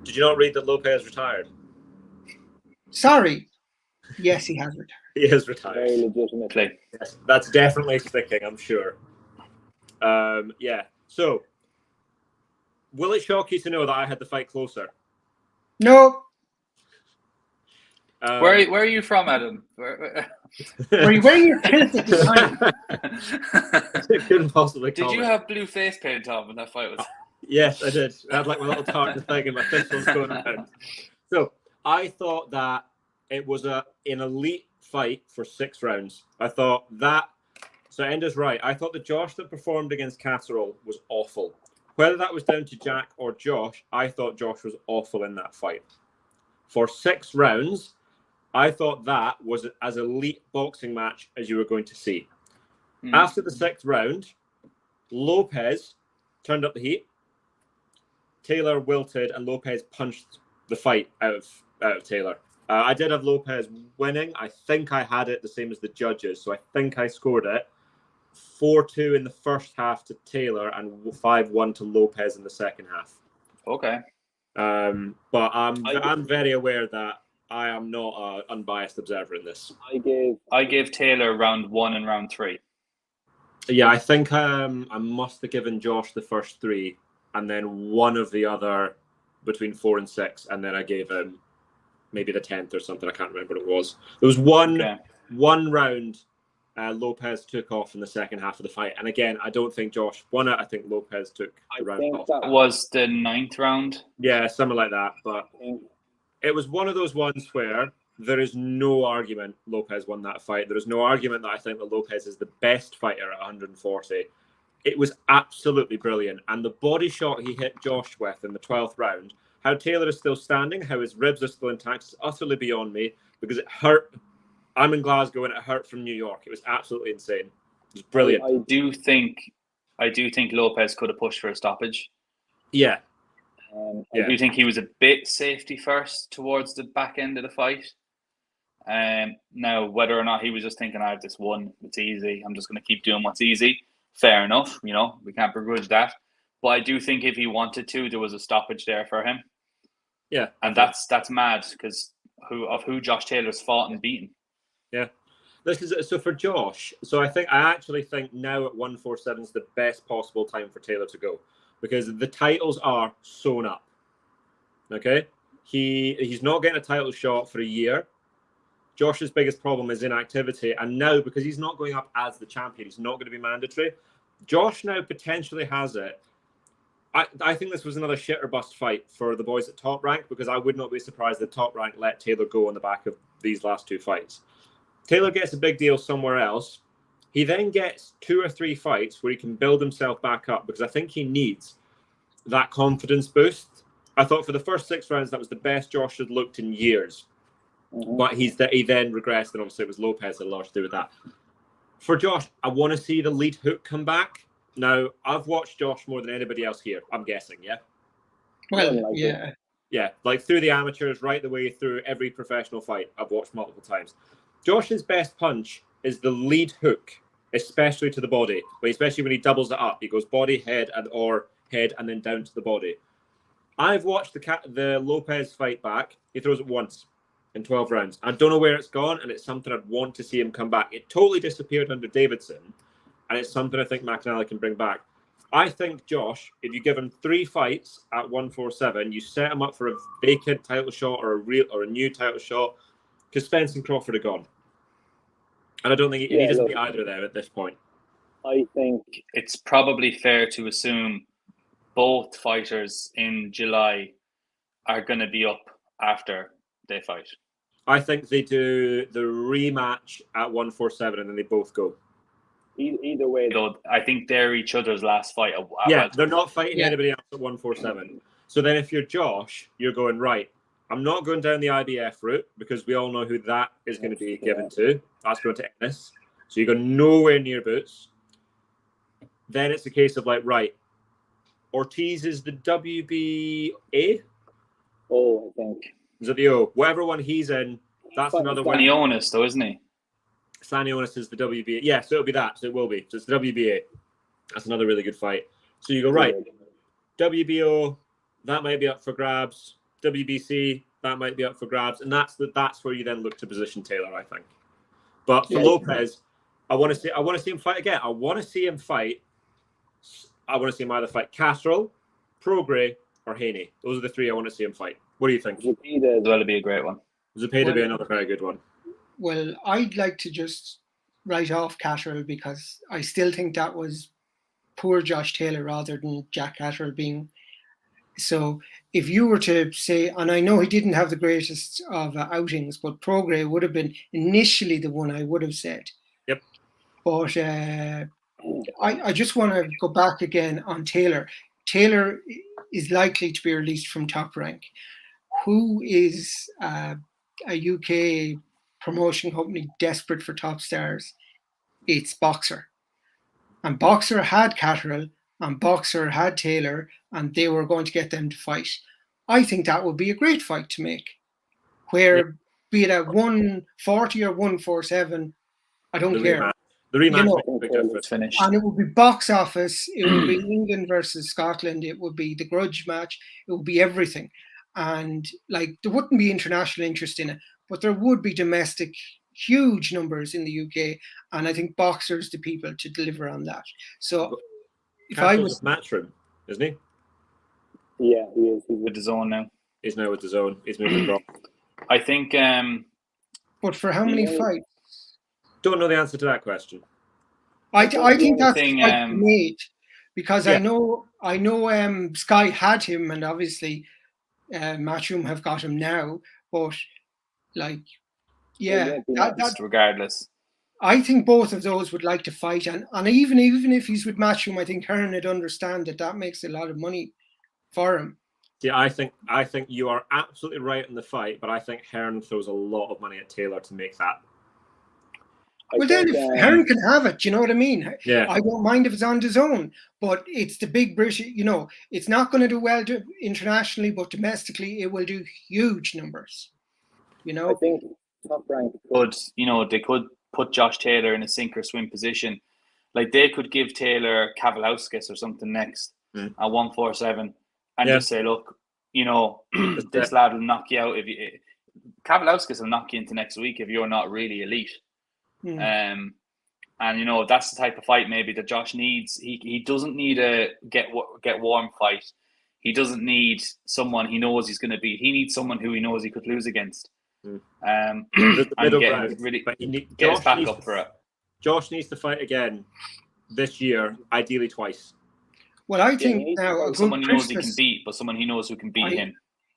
Did you not read that Lopez retired? Sorry. Yes, he has retired. He is retired. Very legitimately. Yes, that's definitely sticking, I'm sure. Yeah. So, will it shock you to know that I had the fight closer? No. Where are you from, Adam? Were you wearing your kids at the time? It couldn't possibly. Did you have blue face paint on when that fight was? Yes, I did. I had like my little tartan thing and my fist was going around. So I thought that it was an elite fight for 6 rounds. I thought that. So Enda's right. I thought the Josh that performed against Catterall was awful. Whether that was down to Jack or Josh, I thought Josh was awful in that fight. For 6 rounds, I thought that was as elite boxing match as you were going to see. After the 6th round, Lopez turned up the heat. Taylor wilted and Lopez punched the fight out of Taylor. I did have Lopez winning. I think I had it the same as the judges. So I think I scored it 4-2 in the first half to Taylor and 5-1 to Lopez in the second half. Okay. But I'm very aware that I am not an unbiased observer in this. I gave Taylor round 1 and round 3. Yeah, I think I must have given Josh the first 3 and then one of the other between 4 and 6, and then I gave him maybe the 10th or something. I can't remember what it was. There was one round Lopez took off in the second half of the fight, and again, I don't think Josh won it. I think Lopez took the round off. That was the 9th round. Yeah, something like that. But it was one of those ones where there is no argument Lopez won that fight. There is no argument that I think that Lopez is the best fighter at 140. It was absolutely brilliant. And the body shot he hit Josh with in the 12th round, how Taylor is still standing, how his ribs are still intact, is utterly beyond me because it hurt. I'm in Glasgow and it hurt from New York. It was absolutely insane. It was brilliant. I do think Lopez could have pushed for a stoppage. Yeah. I do think he was a bit safety first towards the back end of the fight. Now, whether or not he was just thinking, I have this one, it's easy, I'm just going to keep doing what's easy. Fair enough, we can't begrudge that. But I do think if he wanted to, there was a stoppage there for him. Yeah. And that's mad because who Josh Taylor's fought and beaten. Yeah. This is so for Josh. So I actually think now at 147 is the best possible time for Taylor to go because the titles are sewn up. Okay, he's not getting a title shot for a year. Josh's biggest problem is inactivity, and now because he's not going up as the champion, he's not going to be mandatory. Josh now potentially has it. I think this was another shit or bust fight for the boys at Top Rank because I would not be surprised if Top Rank let Taylor go on the back of these last two fights. Taylor gets a big deal somewhere else. He then gets 2 or 3 fights where he can build himself back up because I think he needs that confidence boost. I thought for the first 6 rounds, that was the best Josh had looked in years. Mm-hmm. But he then regressed, and obviously it was Lopez that had a lot to do with that. For Josh, I want to see the lead hook come back. Now, I've watched Josh more than anybody else here, I'm guessing, yeah? Well, yeah. Yeah, like through the amateurs, right the way through every professional fight I've watched multiple times. Josh's best punch is the lead hook, especially to the body, especially when he doubles it up. He goes body, head, or head, and then down to the body. I've watched the Lopez fight back. He throws it once in 12 rounds. I don't know where it's gone, and it's something I'd want to see him come back. It totally disappeared under Davidson, and it's something I think McNally can bring back. I think, Josh, if you give him 3 fights at 147, you set him up for a vacant title shot or a new title shot, because Spence and Crawford are gone. And I don't think he doesn't be either there at this point. I think it's probably fair to assume both fighters in July are going to be up after they fight. I think they do the rematch at 147 and then they both go. Either way, though, I think they're each other's last fight. They're not fighting anybody else at 147. So then if you're Josh, you're going, right, I'm not going down the IBF route because we all know who that is going to be given to. That's going to Ennis. So you go nowhere near Boots. Then it's a case of like, right, Ortiz is the WBA? Oh, I think. Is it the O? Whatever one he's in, that's another one. Stanionis, though, isn't he? Stanionis is the WBA. Yeah, so it'll be that. So it will be. So it's the WBA. That's another really good fight. So you go, right, WBO, that might be up for grabs. WBC, that might be up for grabs. And that's where you then look to position Taylor, I think. But for Lopez, I want to see him fight again. I want to see him either fight Castrol, Prograis, or Haney. Those are the 3 I want to see him fight. What do you think? Zepeda as well to be a great one. Zepeda would be another very good one. Well, I'd like to just write off Castrol because I still think that was poor Josh Taylor rather than Jack Castrol being. So if you were to say, and I know he didn't have the greatest of outings, but Prograis would have been initially the one I would have said. Yep. But I just want to go back again on Taylor. Taylor is likely to be released from Top Rank. Who is a UK promotion company desperate for top stars? It's Boxer. And Boxer had Catterall, and Boxer had Taylor, and they were going to get them to fight. I think that would be a great fight to make. Where, be it at 140 or 147, I don't care. The rematch finished. And it would be box office. It would be England versus Scotland. It would be the grudge match. It would be everything. And like there wouldn't be international interest in it, but there would be domestic huge numbers in the UK. And I think Boxer's the people to deliver on that. So if I was Matchroom, isn't he? Yeah, he is. He's with DAZN now. He's now with DAZN. He's moving across. I think. But for how many fights? Don't know the answer to that question. I think that's quite made because I know Sky had him and obviously Matchroom have got him now, but like that's regardless. I think both of those would like to fight, and even if he's with Matchroom, I think Hearn would understand that makes a lot of money for him. Yeah, I think you are absolutely right in the fight, but I think Hearn throws a lot of money at Taylor to make that. Well, then if Hearn can have it, you know what I mean? Yeah. I don't mind if it's on DAZN, but it's the big British, it's not going to do well internationally, but domestically it will do huge numbers. I think Top Rank they could put Josh Taylor in a sink or swim position. Like they could give Taylor Kavaliauskas or something next at 147 and just say, look, this lad will knock you out if you. Kavaliauskas will knock you into next week if you're not really elite. And you know that's the type of fight maybe that Josh needs. He doesn't need a get warm fight. He doesn't need someone he knows he's going to beat. He needs someone who he knows he could lose against. And get really get his back up for it. Josh needs to fight again this year, ideally twice. Well, I think now someone he knows he can beat, but someone he knows who can beat him.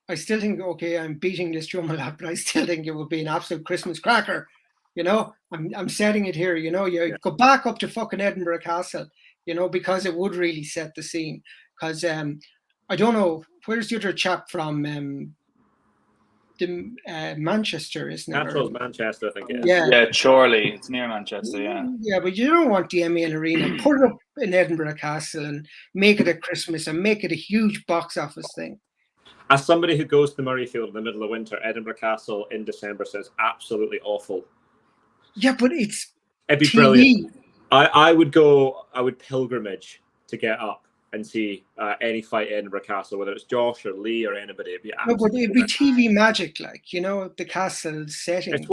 I still think, okay, I'm beating this drum a lot, but I still think it would be an absolute Christmas cracker. You know, I'm setting it here. You know, you go back up to fucking Edinburgh Castle. You know, because it would really set the scene. Because I don't know, where's the other chap from? Manchester, isn't it? Natural's Manchester, I think it is. Yeah, Chorley. It's near Manchester, yeah. Yeah, but you don't want the MEN Arena. Put it up in Edinburgh Castle and make it a Christmas and make it a huge box office thing. As somebody who goes to Murrayfield in the middle of winter, Edinburgh Castle in December says absolutely awful. Yeah, but it'd be TV. Brilliant. I would pilgrimage to get up and see any fight in Edinburgh Castle, whether it's Josh or Lee or anybody. It'd be TV magic, like, you know, the castle setting. It's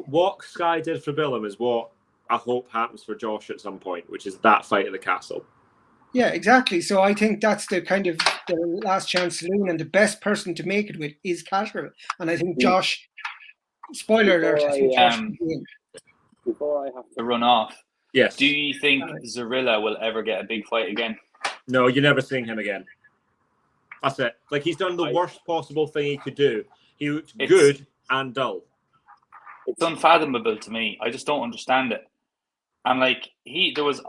what Sky did for Bilham is what I hope happens for Josh at some point, which is that fight at the castle. Yeah, exactly. So I think that's the kind of the last chance saloon, and the best person to make it with is Catterall. And I think Josh, spoiler alert, before I have to run off. Yes. Do you think Zarilla will ever get a big fight again? No, you're never seeing him again. That's it. Like, he's done the worst possible thing he could do. He looked good and dull. It's unfathomable to me. I just don't understand it. And like there was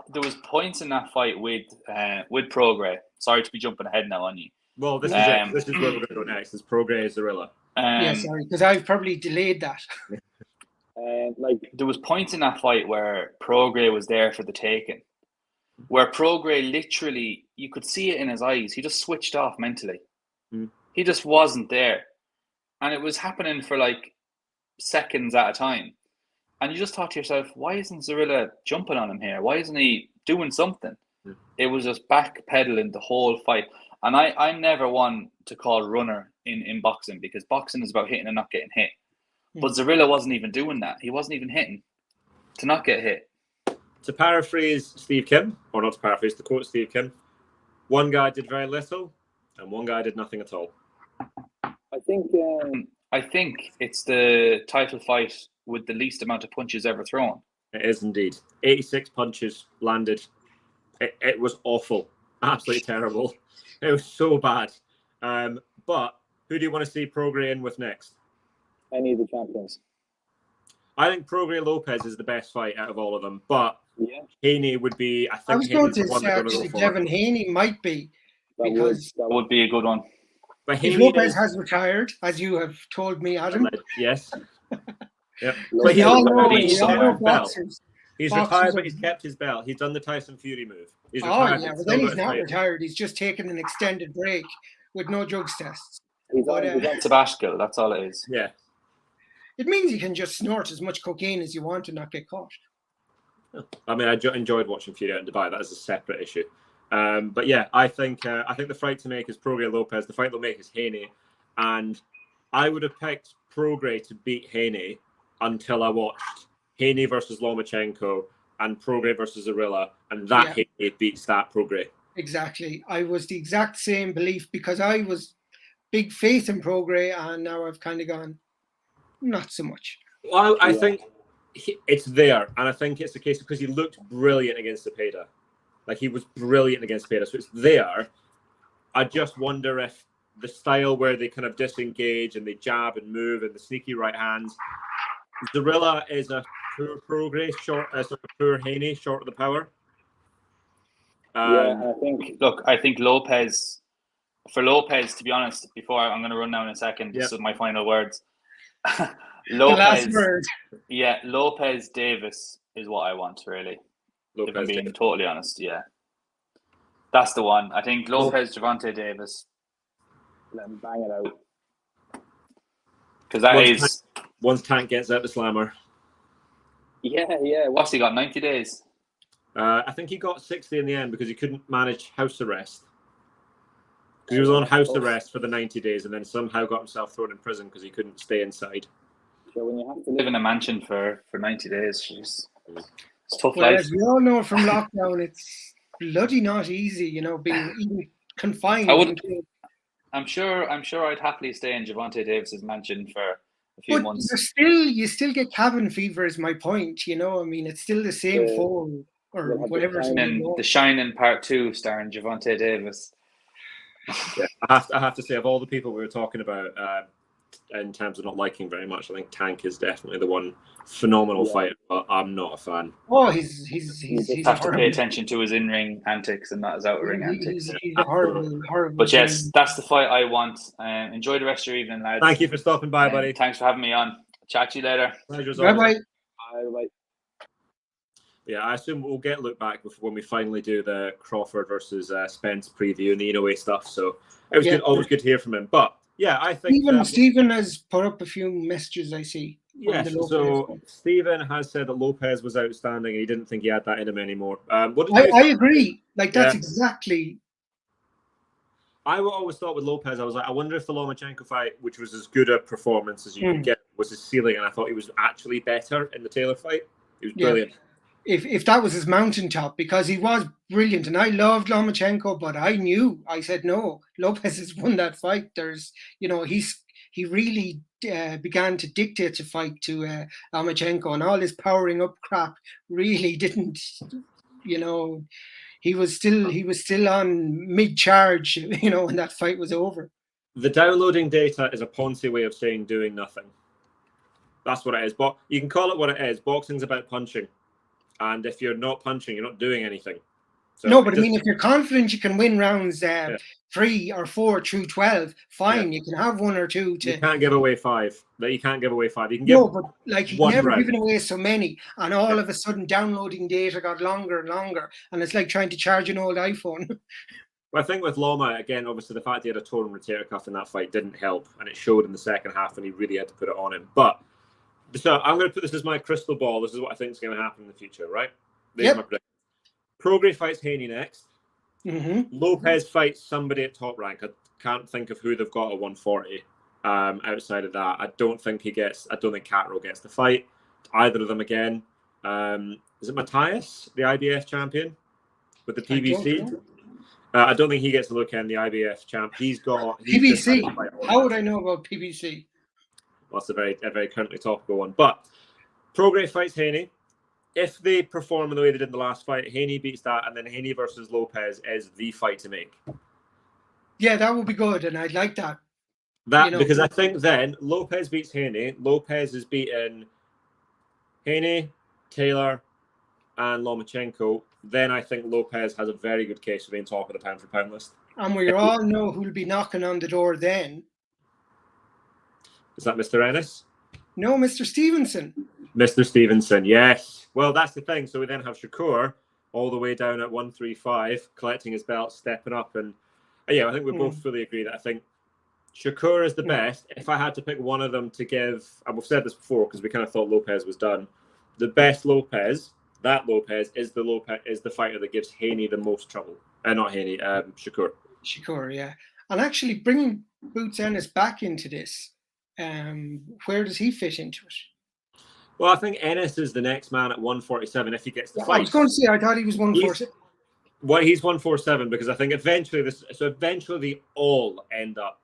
points in that fight with Prograis. Sorry to be jumping ahead now on you. Well, this is it. This is where we're going to go next. It's Prograis Zarilla. Yeah, sorry, because I've probably delayed that. There was points in that fight where Prograis was there for the taking, where Prograis literally, you could see it in his eyes. He just switched off mentally. He just wasn't there, and it was happening for like seconds at a time. And you just thought to yourself, why isn't Zarilla jumping on him here? Why isn't he doing something? It was just backpedaling the whole fight. And I'm never one to call runner in boxing, because boxing is about hitting and not getting hit. But Zarilla wasn't even doing that. He wasn't even hitting to not get hit. To paraphrase Steve Kim, or not to paraphrase, to quote Steve Kim, one guy did very little and one guy did nothing at all. I think it's the title fight with the least amount of punches ever thrown. It is indeed. 86 punches landed. It was awful. Absolutely terrible. It was so bad. But who do you want to see Prograis in with next? Any of the champions. I think Prograis Lopez is the best fight out of all of them, but Haney would be. I was going to say actually Devin Haney might be, because that would be a good one. But if Lopez has retired, as you have told me, Adam. Yes. Yep. But we all know boxers. He's retired, but he's kept his belt. He's done the Tyson Fury move. But then he's not retired. He's just taken an extended break with no drugs tests. He's on Tabasco. That's all it is. Yeah. It means you can just snort as much cocaine as you want and not get caught. I mean, I enjoyed watching Fury out in Dubai. That is a separate issue. But yeah, I think the fight to make is Prograis Lopez. The fight they'll make is Haney, and I would have picked Prograis to beat Haney until I watched Haney versus Lomachenko and Prograis versus Zarilla, and that Haney beats that Prograis. Exactly. I was the exact same belief, because I was big faith in Prograis, and now I've kind of gone, not so much. Well, I think it's there, and I think it's the case because he looked brilliant against Zepeda. Like, he was brilliant against Zepeda, so it's there. I just wonder if the style where they kind of disengage and they jab and move and the sneaky right hands. Zarilla is a poor Prograis, sort of poor Haney, short of the power. I think Lopez, to be honest, before I'm going to run down in a second, this is my final words. Lopez, the last word. Yeah, Lopez Davis is what I want, really. If I'm being totally honest, that's the one. I think Lopez, Gervonta Davis. Let him bang it out. Because once Tank gets out the slammer. Yeah. What's he got? 90 days. I think he got 60 in the end because he couldn't manage house arrest. Because he was on house arrest for the 90 days and then somehow got himself thrown in prison because he couldn't stay inside. Sure, when you have to Live in a mansion for 90 days, jeez. It's tough Well, life. as we all know from lockdown, it's bloody not easy, you know, being even confined. I wouldn't- into- I'm sure I'd happily stay in Javante Davis's mansion for a few But months. you still get cabin fever. Is my point. You know, I mean, it's still the same Yeah. phone or You'll have whatever. the it's time. called. And The Shining Part 2 starring Javante Davis. Yeah, I have to say, of all the people we were talking about, in terms of not liking very much, I think Tank is definitely the one phenomenal Yeah. fighter, but I'm not a fan. Oh, he's Have to pay horrible. attention to his in-ring antics and not his out-ring antics. He's a horrible. But yes, that's the fight I want. Enjoy the rest of your evening, lads. Thank you for stopping by, buddy. Thanks for having me on. Chat to you later. Pleasure's Bye always- bye. Bye. Yeah, I assume we'll get look back when we finally do the Crawford versus Spence preview and the Inoue stuff. So it was Yeah. good, always good to hear from him. But yeah, I think Stephen has put up a few messages I see. yes. the Lopez So one. Stephen has said that Lopez was outstanding and he didn't think he had that in him anymore. What did you I agree. Like that's Yeah. exactly. I always thought with Lopez, I was like, I wonder if the Lomachenko fight, which was as good a performance as you could get, was his ceiling, and I thought he was actually better in the Taylor fight. He was Yeah. brilliant. If that was his mountaintop, because he was brilliant, and I loved Lomachenko, but I said no. Lopez has won that fight. There's, you know, he really began to dictate the fight to Lomachenko, and all his powering up crap really didn't, you know. He was still on mid charge, you know, when that fight was over. The downloading data is a Ponzi way of saying doing nothing. That's what it is. But you can call it what it is. Boxing's about punching. And if you're not punching, you're not doing anything. So No, but I mean, if you're confident you can win rounds 3 or 4 through 12, fine. Yeah. You can have 1 or 2 to. you can't give away 5. You can't give away 5. You can give No, but like he'd one never round. given away so many, and all of a sudden downloading data got longer and longer, and it's like trying to charge an old iPhone. Well, I think with Loma, again, obviously the fact he had a torn rotator cuff in that fight didn't help, and it showed in the second half, and he really had to put it on him. But so I'm going to put this as my crystal ball. This is what I think is going to happen in the future, right? These are my predictions. Prograis fights Haney next. Mm-hmm. Lopez fights somebody at top rank. I can't think of who they've got at 140. Outside of that, I don't think Catterall gets the fight. Either of them again. Is it Matthias, the IBF champion, with the PBC? I don't think he gets a look in, the IBF champ. He's PBC. How would I know about PBC? Well, that's a very currently topical one. But Prograis fights Haney. If they perform in the way they did in the last fight, Haney beats that, and then Haney versus Lopez is the fight to make. Yeah, that would be good, and I'd like that. Because I think then Lopez beats Haney. Lopez is beaten Haney, Taylor, and Lomachenko. Then I think Lopez has a very good case for being top of the pound for pound list. And we all know who'll be knocking on the door then. Is that Mr. Ennis? No, Mr. Stevenson. Mr. Stevenson, yes. Well, that's the thing. So we then have Shakur all the way down at 135, collecting his belt, stepping up. And yeah, I think we both fully agree that I think Shakur is the best. If I had to pick one of them to give, and we've said this before because we kind of thought Lopez was done, the best Lopez, is the fighter that gives Haney the most trouble. Not Haney, Shakur. Shakur, yeah. And actually bringing Boots Ennis back into this, where does he fit into it? Well, I think Ennis is the next man at 147 if he gets the fight. I was going to say, I thought he was 147. He's 147 because I think eventually they all end up.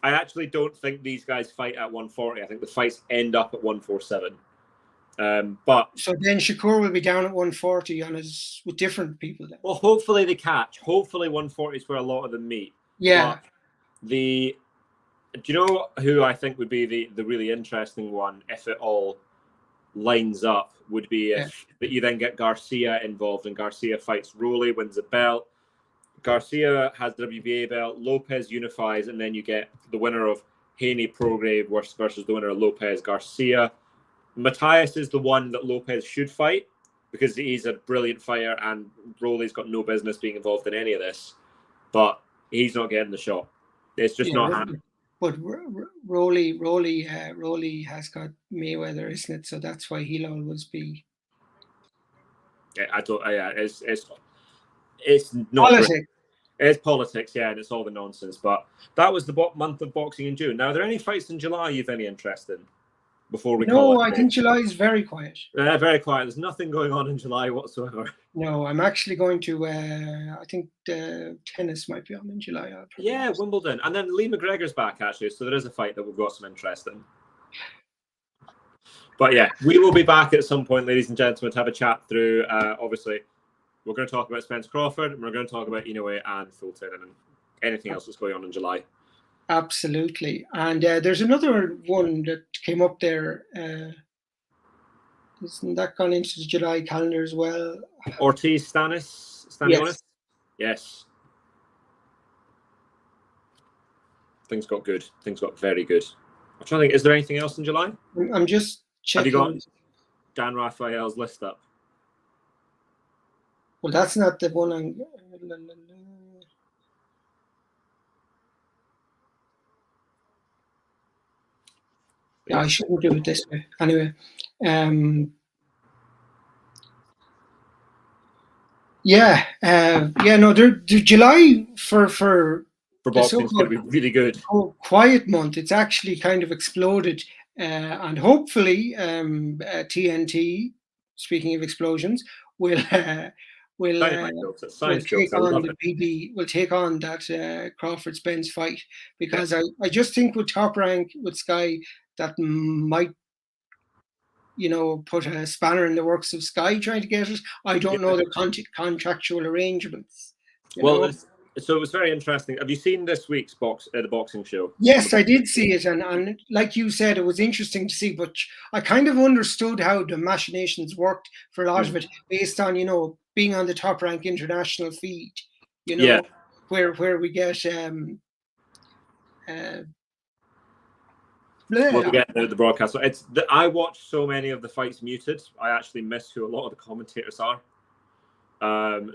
I actually don't think these guys fight at 140. I think the fights end up at 147. But so then Shakur will be down at 140 with different people then. Well, hopefully they catch. Hopefully 140 is where a lot of them meet. Yeah. But do you know who I think would be the really interesting one if it all lines up would be if that you then get Garcia involved and Garcia fights Rolly, wins a belt. Garcia has the WBA belt, Lopez unifies, and then you get the winner of Haney Prograis versus the winner of Lopez Garcia. Matthias is the one that Lopez should fight because he's a brilliant fighter and Rolly's got no business being involved in any of this, but he's not getting the shot. It's just not happening. But Rolly has got Mayweather, isn't it? So that's why he'll always be. Yeah, it's not politics. It's politics, yeah, and it's all the nonsense. But that was the month of boxing in June. Now, are there any fights in July you've any interest in? before we call No, it? I think July is very quiet. Very quiet. There's nothing going on in July whatsoever. No, I'm actually going to. I think tennis might be on in July. Yeah, Wimbledon, and then Lee McGregor's back actually, so there is a fight that we've got some interest in. But yeah, we will be back at some point, ladies and gentlemen, to have a chat through. Obviously, we're going to talk about Spence Crawford, and we're going to talk about Inoue and Fulton, and anything else that's going on in July. Absolutely, and there's another one that came up there. Isn't that gone into the July calendar as well? Ortiz Stanionis? Yes. Things got good. Things got very good. I'm trying to think, is there anything else in July? I'm just checking. Have you got Dan Raphael's list up? Well, that's not the one I'm. Yeah, I shouldn't do it this way. Anyway, no, the July for boxing is going to be really good. Quiet month. It's actually kind of exploded, and hopefully, TNT. Speaking of explosions, will take on the PB. Will take on that Crawford Spence fight because I just think with Top Rank with Sky that might, put a spanner in the works of Sky trying to get it. I don't know the contractual arrangements. So it was very interesting. Have you seen this week's the boxing show? Yes, I did see it, and like you said, it was interesting to see. But I kind of understood how the machinations worked for a lot of it, based on being on the Top Rank international feed. Where we get we'll get the broadcast. So I watch so many of the fights muted. I actually miss who a lot of the commentators are.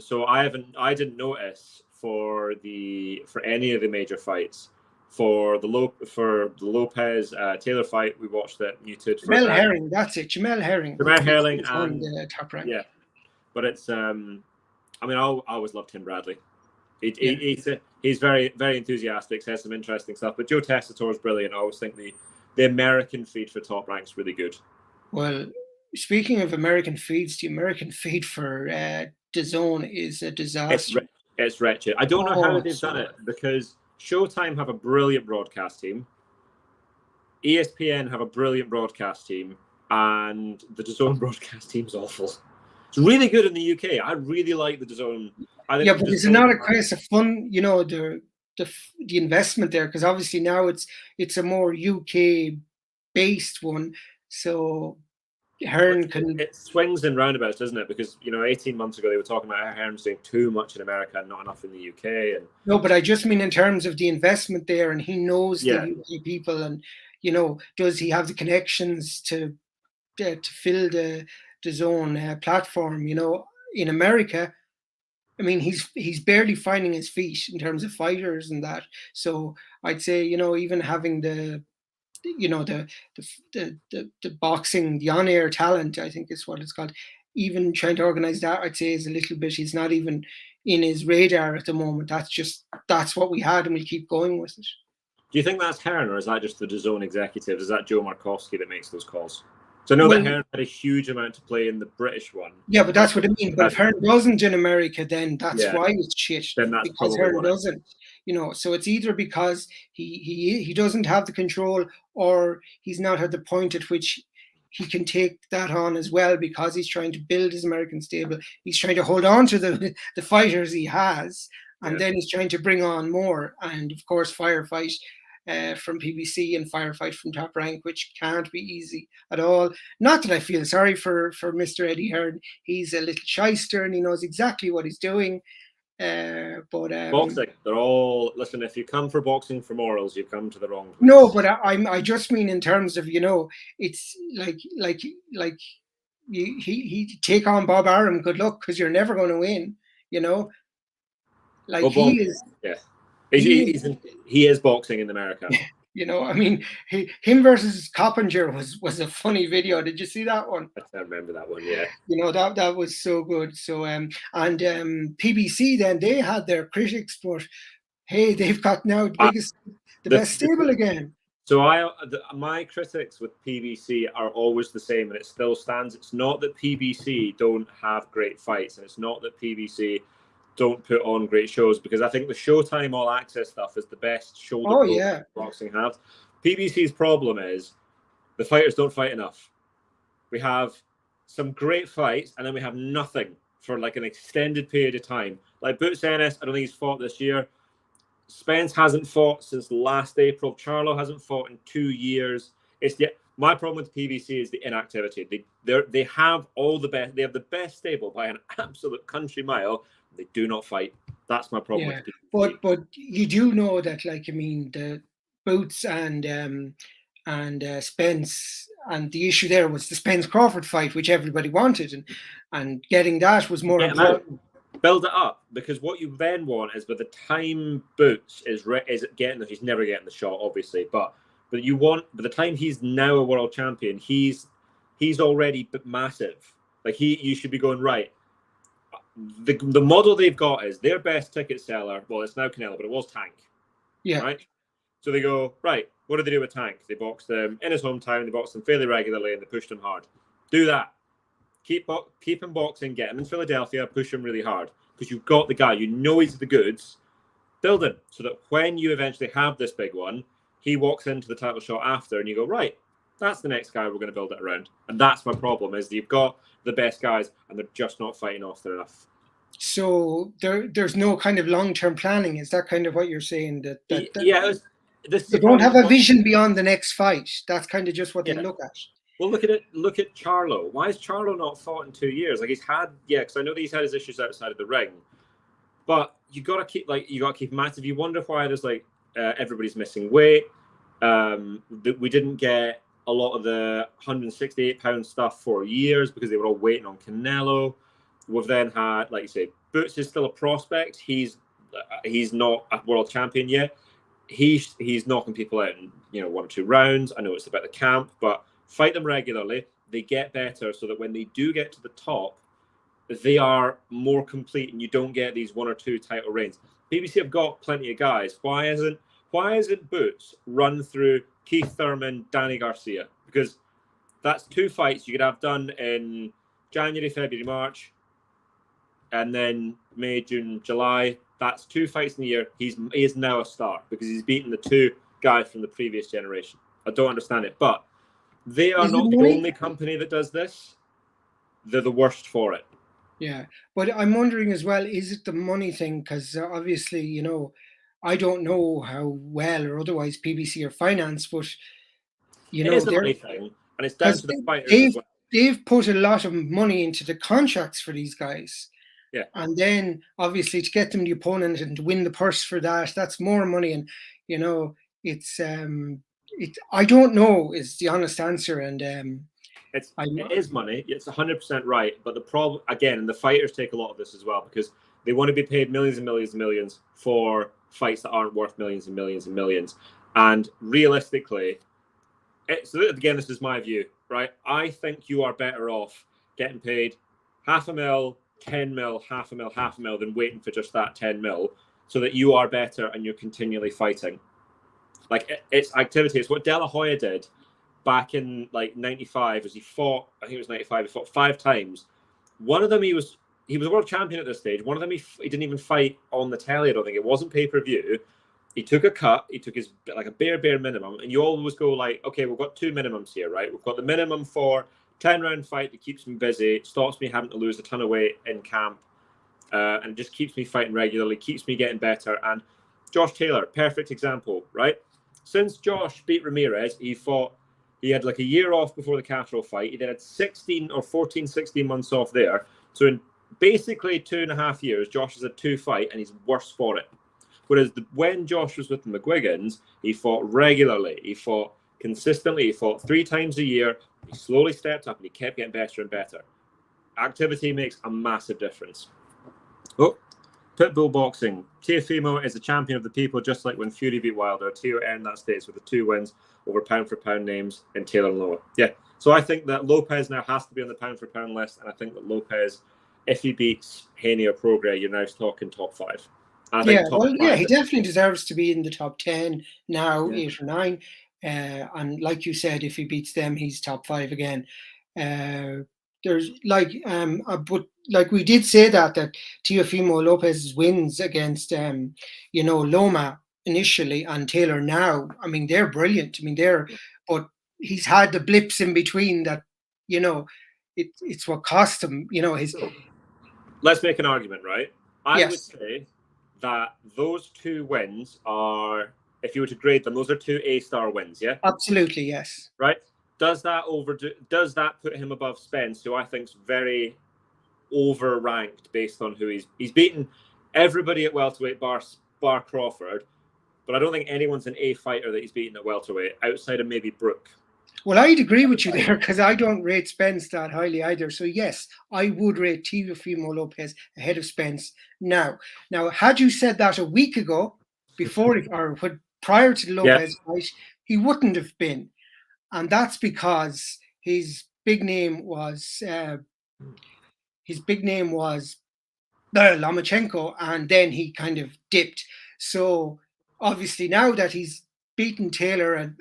So I didn't notice for any of the major fights. For the Lopez Taylor fight, we watched it muted. Jamel Herring, that's it. Jamel Herring. Jamel Herring on the Top Rank. Yeah, but it's I always loved Tim Bradley. He's very, very enthusiastic. Says some interesting stuff. But Joe Tessitore is brilliant. I always think the American feed for Top Rank's really good. Well, speaking of American feeds, the American feed for DAZN is a disaster. It's wretched. I don't know how they've done it because Showtime have a brilliant broadcast team. ESPN have a brilliant broadcast team, and the DAZN broadcast team's awful. It's really good in the UK. I really like the DAZN. But it's not a case of fun, the investment there, because obviously now it's a more UK based one. So Hearn it swings in roundabouts, doesn't it? Because 18 months ago they were talking about how Hearn's doing too much in America and not enough in the UK. And no, but I just mean in terms of the investment there, and he knows the UK people, and does he have the connections to fill the DAZN platform? In America, I mean, he's barely finding his feet in terms of fighters and that. So I'd say even having the boxing, the on-air talent, I think is what it's called. Even trying to organize that, I'd say is a little bit. He's not even in his radar at the moment. That's what we had, and we'll keep going with it. Do you think that's Hearn, or is that just the DAZN executives? Is that Joe Markowski that makes those calls? So I know that Hearn had a huge amount to play in the British one. Yeah, but that's what I mean. But if Hearn doesn't in America, then that's why it's shit. Then that's because Hearn doesn't. So it's either because he doesn't have the control, or he's not at the point at which he can take that on as well, because he's trying to build his American stable. He's trying to hold on to the fighters he has, and then he's trying to bring on more. And of course, Firefight from PBC and Firefight from Top Rank, which can't be easy at all. Not that I feel sorry for Mr. Eddie Hearn. He's a little shyster and he knows exactly what he's doing. But boxing, they're all listen. If you come for boxing for morals, you come to the wrong place. No, but I just mean in terms of it's like he take on Bob Arum. Good luck, because you're never going to win. Like he is. Yeah, he is boxing in America. I mean, him versus Coppinger was a funny video. Did you see that one? I remember that one. Yeah. That was so good. So PBC then they had their critics, but hey, they've got now the best stable again. So my critics with PBC are always the same, and it still stands. It's not that PBC don't have great fights, and it's not that PBC don't put on great shows, because I think the Showtime All Access stuff is the best shoulder boxing has. PBC's problem is the fighters don't fight enough. We have some great fights, and then we have nothing for like an extended period of time. Like Boots Ennis, I don't think he's fought this year. Spence hasn't fought since last April. Charlo hasn't fought in 2 years. My problem with PBC is the inactivity. They have all the best. They have the best stable by an absolute country mile. They do not fight. That's my problem with PBC. But you do know that, like, I mean, the Boots and Spence, and the issue there was the Spence Crawford fight, which everybody wanted, and getting that was more important. Build it up, because what you then want is by the time Boots is getting, he's never getting the shot, obviously, but you want by the time he's now a world champion, he's already massive. Like you should be going right. The model they've got is their best ticket seller. Well, it's now Canelo, but it was Tank. Yeah. Right. So they go right. What do they do with Tank? They boxed him in his hometown. They boxed him fairly regularly, and they pushed him hard. Do that. Keep him boxing. Get him in Philadelphia. Push him really hard, because you've got the guy. You know he's the goods. Build him so that when you eventually have this big one, he walks into the title shot after, and you go, right, that's the next guy we're going to build it around. And that's my problem, is you've got the best guys, and they're just not fighting often enough. So there's no kind of long-term planning. Is that kind of what you're saying? They don't have a vision beyond the next fight. That's kind of just what they look at. Well, look at it. Look at Charlo. Why has Charlo not fought in 2 years? Like he's had, because I know that he's had his issues outside of the ring, but you got to keep him active. You wonder why there's everybody's missing weight. We didn't get a lot of the 168-pound stuff for years because they were all waiting on Canelo. We've then had, like you say, Boots is still a prospect. He's not a world champion yet. He's knocking people out in 1 or 2 rounds. I know it's about the camp, but fight them regularly. They get better so that when they do get to the top, they are more complete, and you don't get these 1 or 2 title reigns. PBC have got plenty of guys. Why isn't Boots run through Keith Thurman, Danny Garcia? Because that's 2 fights you could have done in January, February, March, and then May, June, July. That's 2 fights in the year. He is now a star because he's beaten the 2 guys from the previous generation. I don't understand it, but they are not the only company that does this. They're the worst for it. Yeah, but I'm wondering as well, is it the money thing? Because obviously, I don't know how well or otherwise PBC are financed, but it is a money thing, and it's down to the fighters. They've put a lot of money into the contracts for these guys. Yeah, and then obviously to get them the opponent and to win the purse for that's more money, and it's I don't know is the honest answer, and it is money. It's 100% right, but the problem again, and the fighters take a lot of this as well, because they want to be paid millions and millions and millions for fights that aren't worth millions and millions and millions. And realistically, so again, this is my view, right? I think you are better off getting paid $500,000, 10 mil, $500,000 than waiting for just that 10 mil, so that you are better and you're continually fighting. Like it's activity. It's what De La Hoya did back in 95, as he fought. I think it was 95. He fought 5 times. One of them he was a world champion at this stage. One of them he didn't even fight on the telly. I don't think it wasn't pay-per-view. He took a cut. He took his a bare minimum. And you always go okay, we've got 2 minimums here, right? We've got the minimum for 10-round fight that keeps me busy, stops me having to lose a ton of weight in camp, and just keeps me fighting regularly, keeps me getting better. And Josh Taylor, perfect example, right? Since Josh beat Ramirez, he had a year off before the Castro fight. He then had 16 months off there. So in basically 2.5 years, Josh has had 2 fights, and he's worse for it. Whereas when Josh was with the McGuigans, he fought regularly. He fought consistently. He fought 3 times a year. He slowly stepped up, and he kept getting better and better. Activity makes a massive difference. Oh, Pitbull Boxing. Teofimo is the champion of the people, just like when Fury beat Wilder. Teo earned that status with the 2 wins over pound-for-pound names in Taylor and Lowe. Yeah, so I think that Lopez now has to be on the pound-for-pound list, and I think that Lopez, if he beats Haney or Prograis, you're now talking top 5. He definitely deserves to be in the top 10 now, 8 or 9. And like you said, if he beats them, he's top 5 again. There's like, but like we did say that Teofimo Lopez's wins against, Loma initially and Taylor now, I mean, they're brilliant. I mean, but he's had the blips in between that, it's what cost him, his. Let's make an argument, right? I Yes. would say that those 2 wins are, if you were to grade them, those are 2 A-star wins, yeah? Absolutely, yes. Right? Does that put him above Spence, who I think's very over-ranked based on who he's beaten everybody at welterweight bar Crawford, but I don't think anyone's an A fighter that he's beaten at welterweight outside of maybe Brooke. Well, I'd agree with you there because I don't rate Spence that highly either. So yes, I would rate Teofimo Lopez ahead of Spence now. Now, had you said that a week ago, prior to the Lopez fight, he wouldn't have been, and that's because his big name was Lomachenko, and then he kind of dipped. So obviously now that he's beaten Taylor and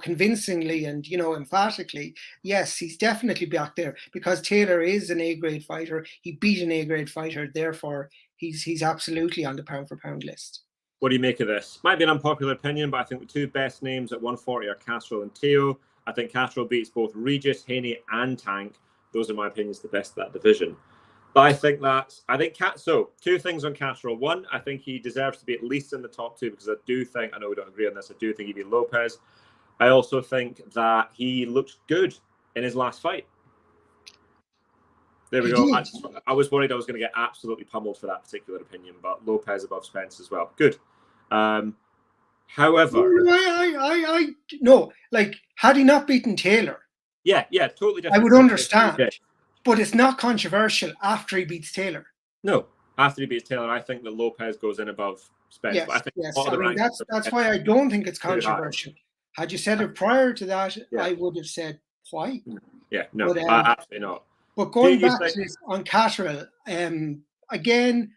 convincingly and emphatically, yes, he's definitely back there because Taylor is an A-grade fighter. He beat an A-grade fighter, therefore he's absolutely on the pound for pound list. What do you make of this? Might be an unpopular opinion, but I think the 2 best names at 140 are Castro and Teo. I think Castro beats both Regis, Haney, and Tank. Those are my opinions, the best of that division. But so 2 things on Castro. One, I think he deserves to be at least in the top 2 because I know we don't agree on this, I do think he beat Lopez. I also think that he looked good in his last fight. There we go. I was worried I was going to get absolutely pummeled for that particular opinion, but Lopez above Spence as well. Good. However, no, like had he not beaten Taylor, yeah, totally different. I would understand, but it's not controversial after he beats Taylor. No, after he beats Taylor, I think that Lopez goes in above Spence. Yes, but I think I mean, that's why I don't think it's controversial. Had you said it prior to that, I would have said why. Yeah, no, but, absolutely not. But going back to this on Catterall, again,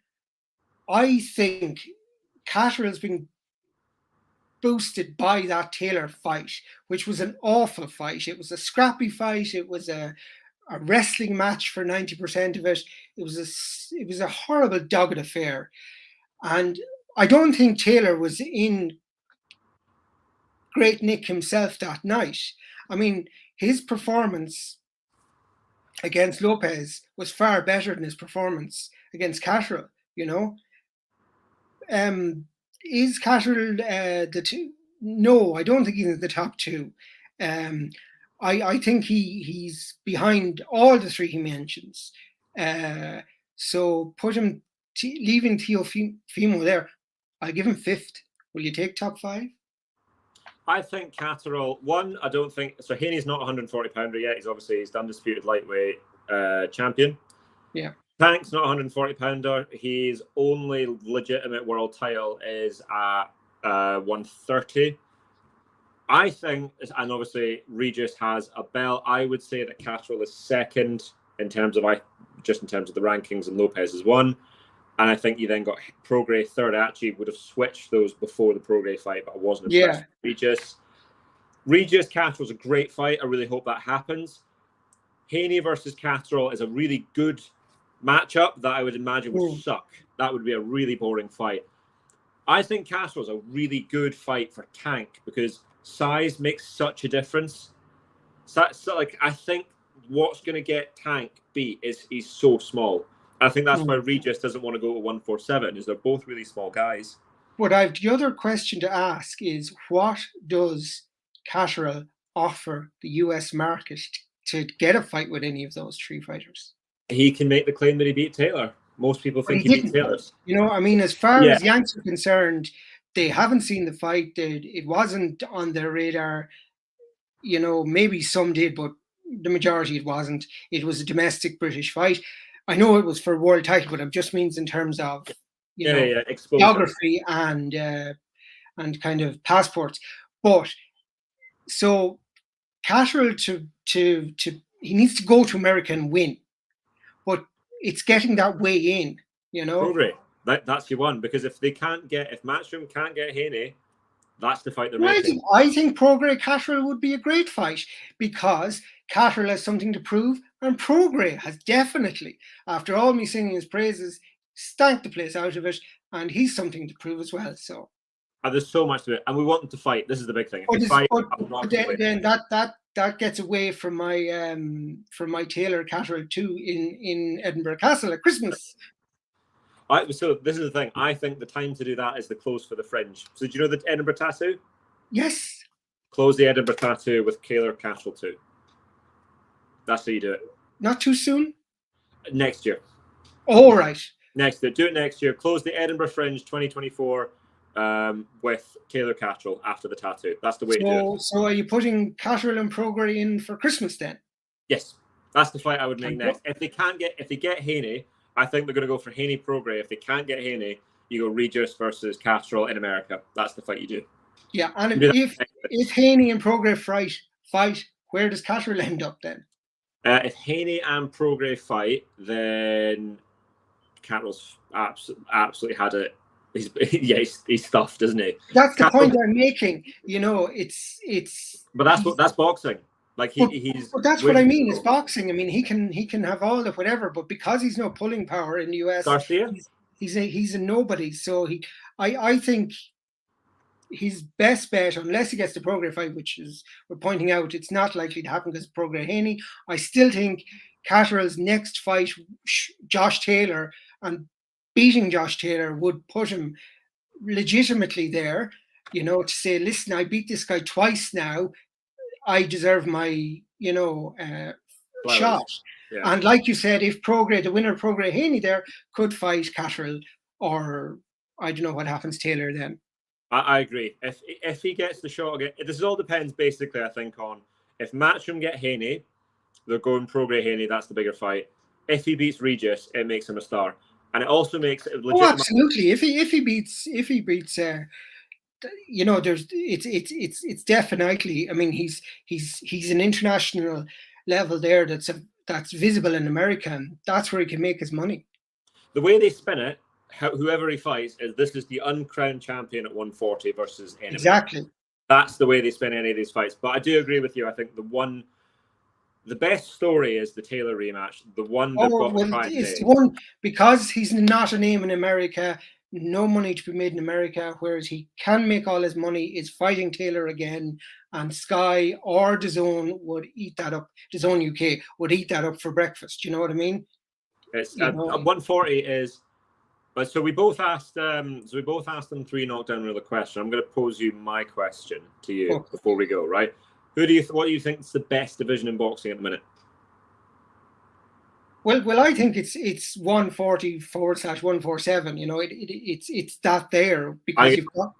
I think Catterall's been boosted by that Taylor fight, which was an awful fight. It was a scrappy fight. It was a wrestling match for 90% of it. It was a horrible, dogged affair. And I don't think Taylor was in great nick himself that night. I mean, his performance against Lopez was far better than his performance against Catterall, Is Catterall the 2? No, I don't think he's in the top 2. I think he's behind all the 3 he mentions. So put him, leaving Teofimo there, I'll give him 5th. Will you take top 5? I think Catterall, one, I don't think, so Haney's not 140 pounder yet. He's undisputed lightweight champion. Yeah. Tank's not 140 pounder. His only legitimate world title is at 130. I think, and obviously Regis has a belt. I would say that Catterall is second in terms of the rankings, and Lopez is 1. And I think you then got Prograis third. I actually would have switched those before the Prograis fight, but I wasn't impressed with Regis Catterall's a great fight. I really hope that happens. Haney versus Catterall is a really good matchup that I would imagine would suck. That would be a really boring fight. I think Catterall's a really good fight for Tank because size makes such a difference. So I think what's going to get Tank beat is he's so small. I think that's why Regis doesn't want to go to 147, is they're both really small guys. But the other question to ask is, what does Catterall offer the US market to get a fight with any of those 3 fighters? He can make the claim that he beat Taylor. Most people think he beat Taylor. I mean, as far as Yanks are concerned, they haven't seen the fight. It wasn't on their radar. Maybe some did, but the majority it wasn't. It was a domestic British fight. I know it was for world title, but it just means in terms of geography and kind of passports. But so Catterall to he needs to go to America and win, but it's getting that way in. Prograis, that's your one, because if Matchroom can't get Haney, That's the fight they're Well, making. I think Prograis Catterall would be a great fight because Catterall has something to prove, and Prograis has definitely, after all me singing his praises, stank the place out of it, and he's something to prove as well. So There's so much to it, and we want them to fight. This is the big thing. If they fight, I'm not then that gets away from my Taylor Catterall too in Edinburgh Castle at Christmas. So this is the thing. I think the time to do that is the close for the Fringe. So do you know the Edinburgh Tattoo? Yes. Close the Edinburgh Tattoo with Taylor Catterall too. That's how you do it. Not too soon? Next year. All right. Next year. Do it next year. Close the Edinburgh Fringe 2024 with Taylor Catterall after the tattoo. That's the way to do it. So are you putting Catterall and Prograis in for Christmas then? Yes. That's the fight I would make next. If they get Haney, I think they're going to go for Haney Prograis. If they can't get Haney, you go Regis versus Catterall in America. That's the fight you do. Yeah, and if Haney and Prograis fight, where does Catterall end up then? If Haney and Prograis fight, then Catterall's absolutely had it. He's stuffed, isn't he? That's the point I'm making. You know, it's. But that's boxing. Like he's. But that's what I mean. It's boxing. I mean, he can have all the whatever, but because he's no pulling power in the US, Garcia? he's a nobody. So I think his best bet, unless he gets the Prograis fight, which is we're pointing out, it's not likely to happen because Prograis Haney. I still think Catterall's next fight, Josh Taylor, and beating Josh Taylor would put him legitimately there. You know, to say, listen, I beat this guy twice now. I deserve my, shot. Yeah. And like you said, if the winner of Prograis Haney there could fight Catterall, or I don't know what happens Taylor then. I agree. If he gets the shot again, this all depends basically, I think, on if Matchroom get Haney, they're going Prograis Haney, that's the bigger fight. If he beats Regis, it makes him a star. And it also makes it legitimate. Oh, absolutely. If he beats you know, it's definitely. I mean, he's an international level there. That's visible in America, and that's where he can make his money. The way they spin it, whoever he fights, is this is the uncrowned champion at 140 versus enemy. Exactly. That's the way they spin any of these fights. But I do agree with you. I think the best story is the Taylor rematch. The one they've got to try and it's the one because he's not a name in America. No money to be made in America, whereas he can make all his money is fighting Taylor again, and Sky or DAZN would eat that up. DAZN UK would eat that up for breakfast. You know what I mean? It's 140 is. But so we both asked them 3 knockdown rule question. I'm going to pose you my question to you before we go. Right? What do you think is the best division in boxing at the minute? Well, I think it's 140/147. You know, it's that there because you've got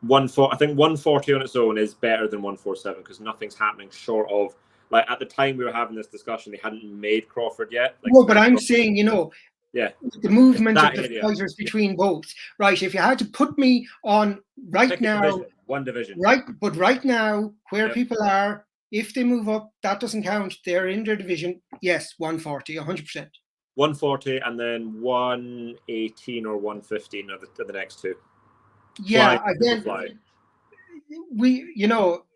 140. I think 140 on its own is better than 147 because nothing's happening short of, like, at the time we were having this discussion, they hadn't made Crawford yet. Like, no, but I'm saying, you know, yeah, the movement of the fighters between both. Right, if you had to put me on right now, one division, right, but right now where people are. If they move up, that doesn't count. They're in their division. Yes, 140, 100%. 140 and then 118 or 115 are the next two. Yeah, again,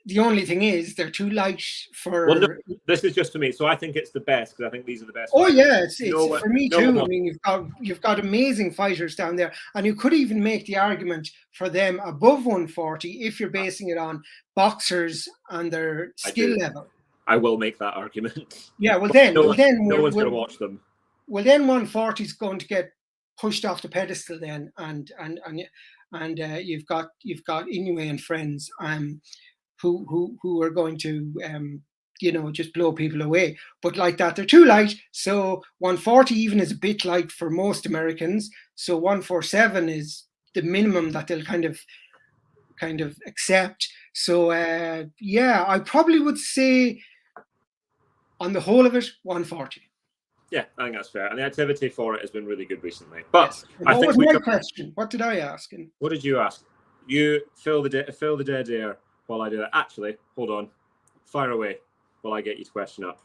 the only thing is they're too light for. Well, no, this is just for me, so I think it's the best because I think these are the best. Oh yeah, it's for me too. I mean, you've got amazing fighters down there, and you could even make the argument for them above 140 if you're basing it on boxers and their skill level. I will make that argument. Yeah, no one's going to watch them. Well, then 140 is going to get pushed off the pedestal then, and you've got Inoue and friends who are going to just blow people away. But like that, they're too light. So 140 even is a bit light for most Americans. So 147 is the minimum that they'll kind of accept. So I probably would say on the whole of it, 140. Yeah, I think that's fair. And the activity for it has been really good recently. But yes. What was my question? What did I ask? What did you ask? You fill the dead air while I do that. Actually, hold on. Fire away while I get your question up.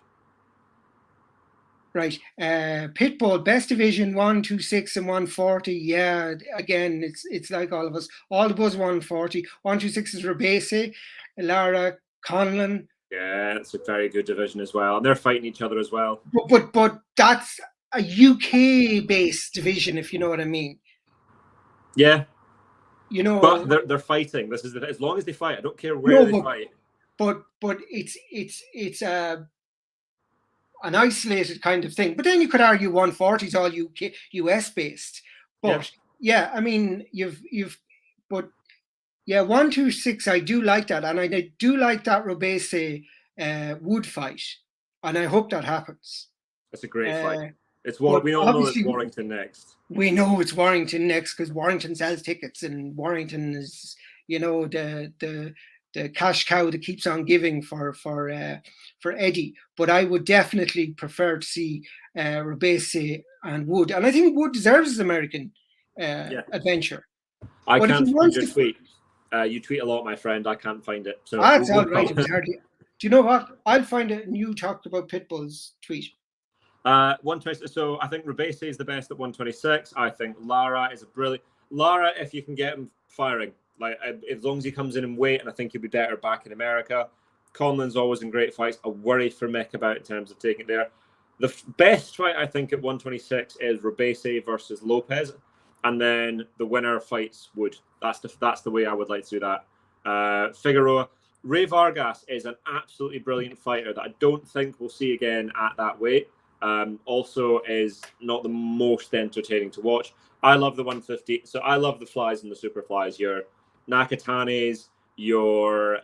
Right. Pitbull, best division 126 and 140. Yeah, again, it's like all of us. All the buzz 140. 126 is Rebese, Lara, Conlon. Yeah, it's a very good division as well. And they're fighting each other as well. But that's a UK based division, if you know what I mean. Yeah. You know, but they're fighting. This is as long as they fight. I don't care where they fight. But it's an isolated kind of thing. But then you could argue 140 is all UK US based. But yeah, I mean but yeah, 126, I do like that, and I do like that Rebese Wood fight, and I hope that happens. It's a great fight. It's we all know it's Warrington next. We know it's Warrington next because Warrington sells tickets, and Warrington is, you know, the cash cow that keeps on giving for Eddie. But I would definitely prefer to see Rebese and Wood, and I think Wood deserves his American adventure. I can't find your tweet. You tweet a lot, my friend. I can't find it. So that's all right. It was hardly. Do you know what? I'll find it. And you talked about Pitbull's tweet. 120. So I think Rebese is the best at 126. I think Lara is a brilliant. Lara, if you can get him firing, like as long as he comes in weight, and I think he'll be better back in America. Conlon's always in great fights. I worry for Mick about in terms of taking it there. The best fight I think at 126 is Rebese versus Lopez, and then the winner fights Wood. That's the way I would like to do that. Figueroa. Ray Vargas is an absolutely brilliant fighter that I don't think we'll see again at that weight. Also is not the most entertaining to watch. I love the 150. So I love the flies and the super flies. Your Nakatanes, your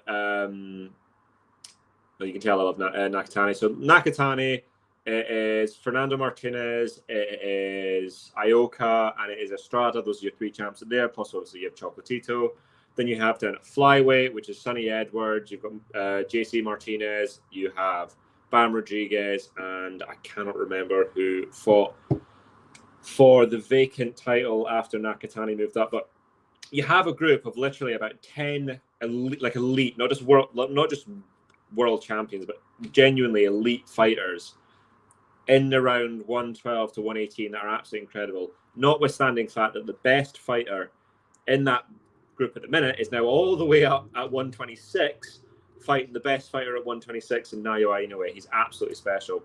you can tell I love Nakatani. So Nakatani is Fernando Martinez, it is Ioka, and it is Estrada. Those are your three champs in there. Plus, obviously, you have Chocolatito. Then you have down at flyweight, which is Sonny Edwards. You've got JC Martinez. You have Bam Rodriguez, and I cannot remember who fought for the vacant title after Nakatani moved up. But you have a group of literally about 10 elite, not just world champions, but genuinely elite fighters in around 112 to 118 that are absolutely incredible. Notwithstanding the fact that the best fighter in that group at the minute is now all the way up at 126, fighting the best fighter at 126 in Naoya Inoue. He's absolutely special.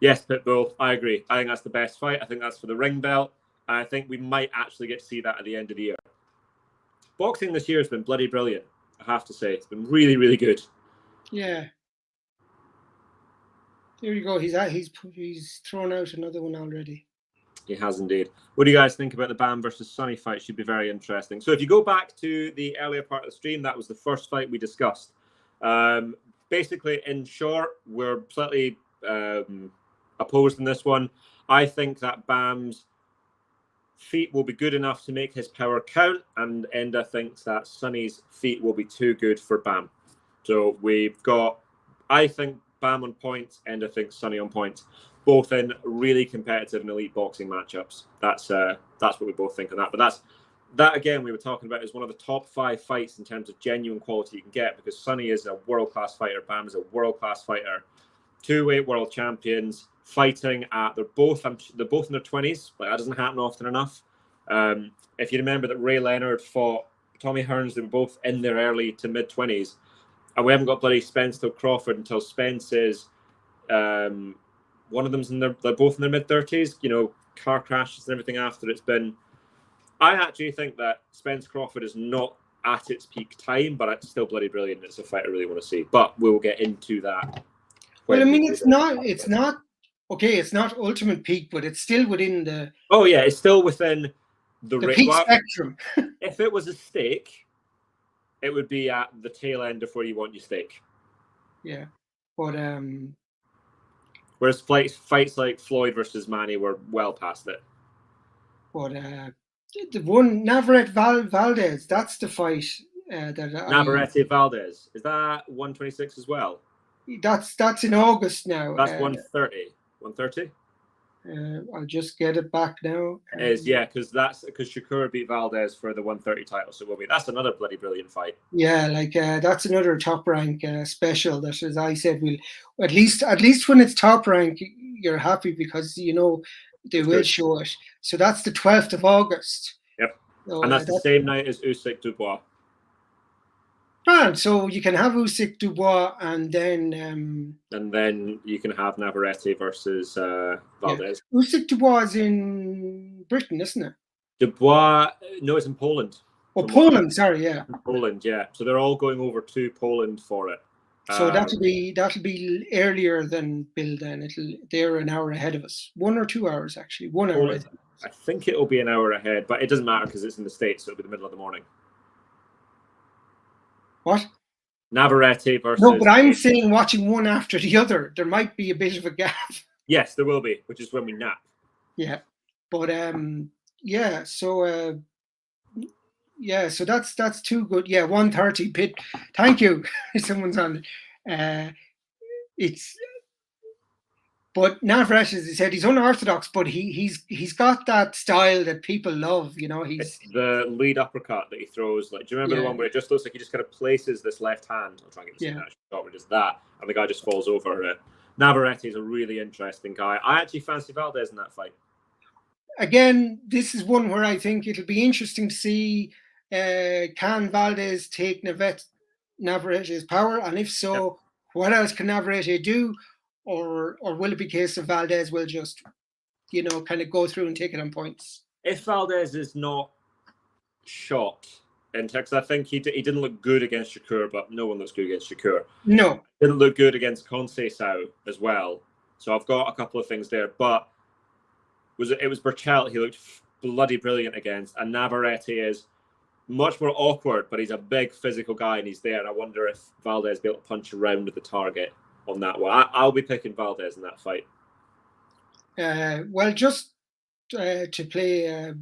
Yes, Pitbull, I agree. I think that's the best fight. I think that's for the ring belt. And I think we might actually get to see that at the end of the year. Boxing this year has been bloody brilliant, I have to say. It's been really, really good. Yeah. There you go. He's thrown out another one already. He has indeed. What do you guys think about the Bam versus Sonny fight? Should be very interesting. So if you go back to the earlier part of the stream, that was the first fight we discussed. Basically, in short, we're slightly opposed in this one. I think that Bam's feet will be good enough to make his power count, and Enda thinks that Sonny's feet will be too good for Bam. So we've got, I think, Bam on points, Enda thinks Sonny on points. Both in really competitive and elite boxing matchups. That's what we both think on that. But that again, we were talking about is one of the top 5 fights in terms of genuine quality you can get, because Sonny is a world-class fighter, Bam is a world-class fighter, 2-weight world champions fighting at they're both in their 20s. Like that doesn't happen often enough. If you remember that Ray Leonard fought Tommy Hearns, they were both in their early to mid 20s, and we haven't got bloody Spence till Crawford until Spence is. One of them's they're both in their mid 30s, you know, car crashes and everything after it's been. I actually think that Spence Crawford is not at its peak time, but it's still bloody brilliant. It's a fight I really want to see, but we'll get into that. Well, I mean, it's not ultimate peak, but it's still within the. Oh yeah, it's still within the peak spectrum. If it was a steak, it would be at the tail end of where you want your steak. Yeah, but whereas fights like Floyd versus Manny were well past it. But the one Navarrete Valdez, that's the fight Navarrete Valdez, is that 126 as well? That's in August now. That's 130. 130. I'll just get it back now. Because Shakur beat Valdez for the 130 title, so that's another bloody brilliant fight. Yeah, that's another top rank special. That, as I said, will at least when it's top rank, you're happy because you know they It's will good. show it. So that's the 12th of August. Yep. So, And that's the same night as Usyk Dubois. grand. So you can have Usyk Dubois, and then And then you can have Navarrete versus Valdez. Usyk Dubois is in Britain, isn't it? Dubois, no, it's in Poland. Oh, From what- Poland. Sorry, yeah. Poland, yeah. So they're all going over to Poland for it. So that'll be earlier than Bill. Then they're an hour ahead of us, 1 or 2 hours actually. 1 hour. Poland, I think it'll be an hour ahead, but it doesn't matter because it's in the States, so it'll be the middle of the morning. What? Navarrete versus. No, but I'm saying watching one after the other. There might be a bit of a gap. Yes, there will be, which is when we nap. Yeah, but yeah. So yeah, so that's too good. Yeah, 1:30 pit. Thank you. Someone's on. It's. But Navarrete, as he said, he's unorthodox, but he's got that style that people love. You know, he's It's the lead uppercut that he throws. Like, do you remember the Yeah. one where it just looks like he just kind of places this left hand? I'll try and get this shot where it does that, and the guy just falls over it. Navarrete is a really interesting guy. I actually fancy Valdez in that fight. again. This is one where I think it'll be interesting to see can Valdez take Navarrete's power, and if so, what else can Navarrete do, or will it be a case of Valdez will just, you know, kind of go through and take it on points? If Valdez is not shot in Texas, I think he didn't look good against Shakur, but no one looks good against Shakur. No, Didn't look good against Conceição as well. So I've got a couple of things there, but it was Burchell he looked bloody brilliant against, and Navarrete is much more awkward, but he's a big physical guy and he's there. And I wonder if Valdez will be able to punch around at the target on that one. I'll be picking Valdez in that fight. well, just to play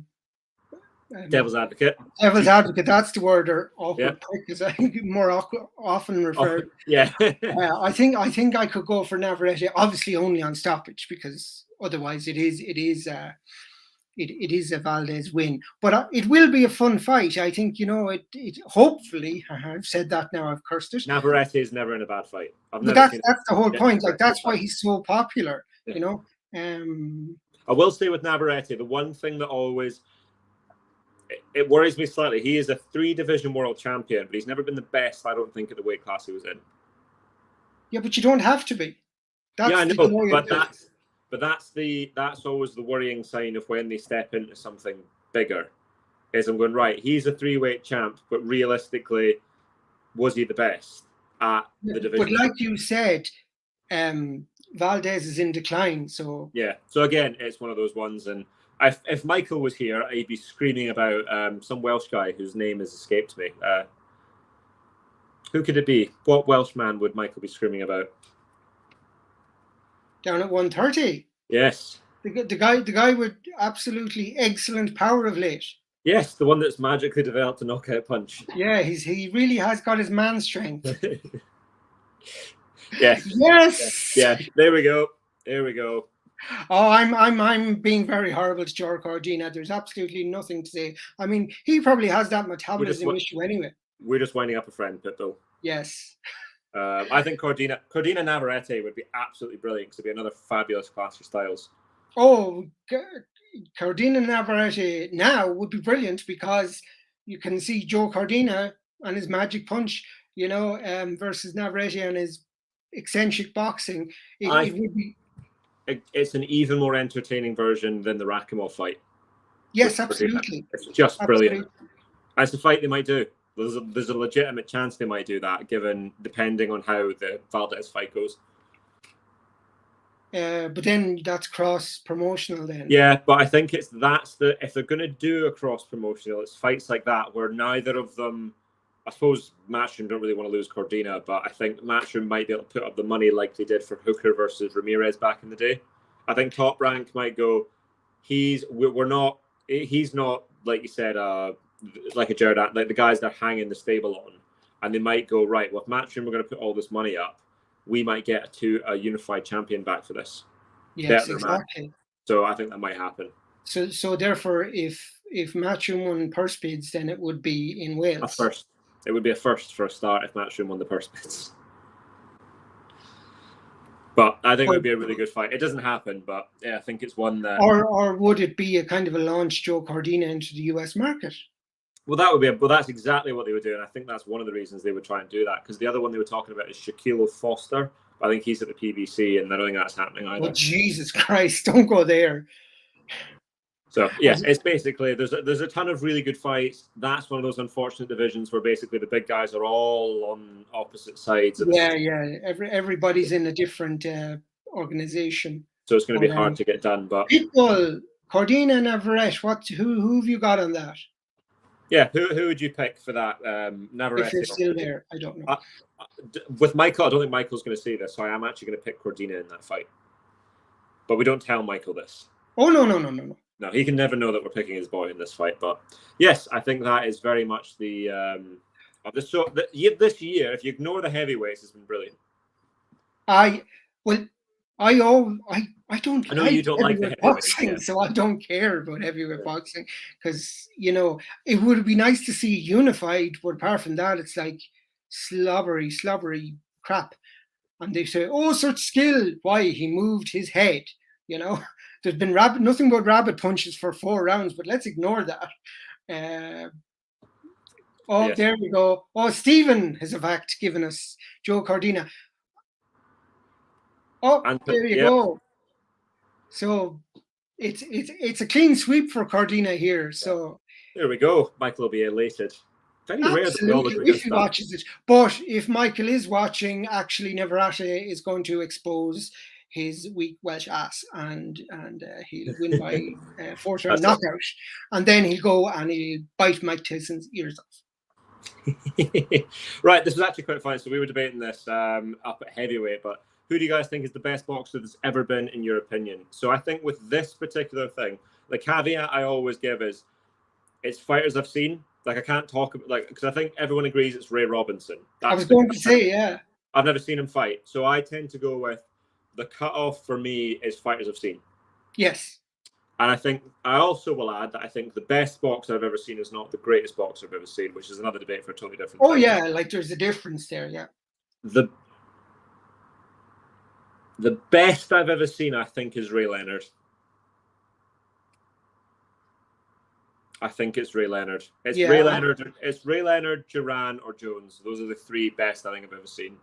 Devil's advocate. devil's advocate, that's the word, or awkward Yeah. pick, is I think more often referred. Yeah. I think I could go for Navarrete, obviously only on stoppage, because otherwise it is a Valdez win. But it will be a fun fight. I think, you know, it hopefully, I've said that now, I've cursed it. Navarrete is never in a bad fight. But that's the whole point. Like, that's why he's so popular, Yeah. you know. I will say with Navarrete, the one thing that always it worries me slightly, he is a 3-division world champion, but he's never been the best, I don't think, at the weight class he was in. Yeah, but you don't have to be. That's Yeah, I the know, joy of but that's always the worrying sign of when they step into something bigger. Is I'm going, right, he's a 3-weight champ, but realistically, was he the best at the division? But like you said, Valdez is in decline, so Yeah. So again, it's one of those ones, and if Michael was here, he'd be screaming about some Welsh guy whose name has escaped me. Who could it be? What Welsh man would Michael be screaming about? down at 1:30. Yes. The guy with absolutely excellent power of late. Yes, the one that's magically developed a knockout punch. Yeah, he really has got his man strength. Yes. Yes. Yeah. There we go. There we go. Oh, I'm being very horrible to George Cordina. There's absolutely nothing to say. I mean, he probably has that metabolism issue anyway. We're just winding up a friend, Pitbull. Yes. I think Cordina Navarrete would be absolutely brilliant because it'd be another fabulous clash of styles. Oh, Cordina Navarrete now would be brilliant because you can see Joe Cordina and his magic punch, you know, versus Navarrete and his eccentric boxing. It would be. It's an even more entertaining version than the Rakhimov fight. Yes, absolutely. It's just brilliant. Absolutely. That's the fight they might do. There's a legitimate chance they might do that, depending on how the Valdez fight goes. But then that's cross promotional then. Yeah, but I think if they're going to do a cross promotional, it's fights like that where neither of them. I suppose Matchroom don't really want to lose Cordina, but I think Matchroom might be able to put up the money like they did for Hooker versus Ramirez back in the day. I think Top Rank might go. He's not like you said, like a Jared, like the guys they're hanging the stable on, and they might go, right, well, if Matchroom we're going to put all this money up, we might get a unified champion back for this. Yes, exactly. So I think that might happen. So therefore, if Matchroom won purse bids, then it would be in Wales. A first. It would be a first for a start if Matchroom won the purse bids. But I think it would be a really good fight. It doesn't happen, but yeah, I think it's one that. Or would it be a kind of a launch Joe Cordina into the US market? Well, that would be. Well, that's exactly what they would do, and I think that's one of the reasons they would try and do that. Because the other one they were talking about is Shaquille Foster. I think he's at the PBC, and I don't think that's happening either. Oh, Jesus Christ! Don't go there. So yes, it's basically there's a ton of really good fights. That's one of those unfortunate divisions where basically the big guys are all on opposite sides. Yeah. Everybody's in a different organization. So it's going to be hard to get done. But Pitbull, Cordina, and Navarrete. Who have you got on that? Yeah, who would you pick for that? Navarrete. If you're still there, I don't know. With Michael, I don't think Michael's going to say this, so I am actually going to pick Cordina in that fight. But we don't tell Michael this. Oh no. No, he can never know that we're picking his boy in this fight. But yes, I think that is very much the this year. If you ignore the heavyweights, has been brilliant. I don't I know like you don't like the heavyweight heavyweights, boxing, yeah. so I don't care about heavyweight boxing because it would be nice to see unified, but apart from that, it's like slobbery crap. And they say, "Oh, such skill! Why he moved his head?" There's been nothing but rabbit punches for 4 rounds, but let's ignore that. Yes. There we go. Oh, Stephen has in fact given us Joe Cordina. Oh, there you go. So it's a clean sweep for Cordina here. So there we go. Michael will be elated. Very rare that we all agree if he watches it. But if Michael is watching, actually Navarrete is going to expose his weak Welsh ass and he'll win by 4th round knockout. And then he'll go and he'll bite Mike Tyson's ears off. Right, this was actually quite fun. So we were debating this up at heavyweight, but who do you guys think is the best boxer that's ever been, in your opinion? So I think with this particular thing, the caveat I always give is it's fighters I've seen. Like I can't talk about because I think everyone agrees it's Ray Robinson. I was going to say, yeah. I've never seen him fight, so I tend to go with the cutoff for me is fighters I've seen. Yes. And I also will add that I think the best boxer I've ever seen is not the greatest boxer I've ever seen, which is another debate for a totally different thing. Oh yeah, like there's a difference there, yeah. The best I've ever seen, I think, is Ray Leonard. I think it's Ray Leonard. It's Ray Leonard, Duran, or Jones. Those are the 3 best I think I've ever seen.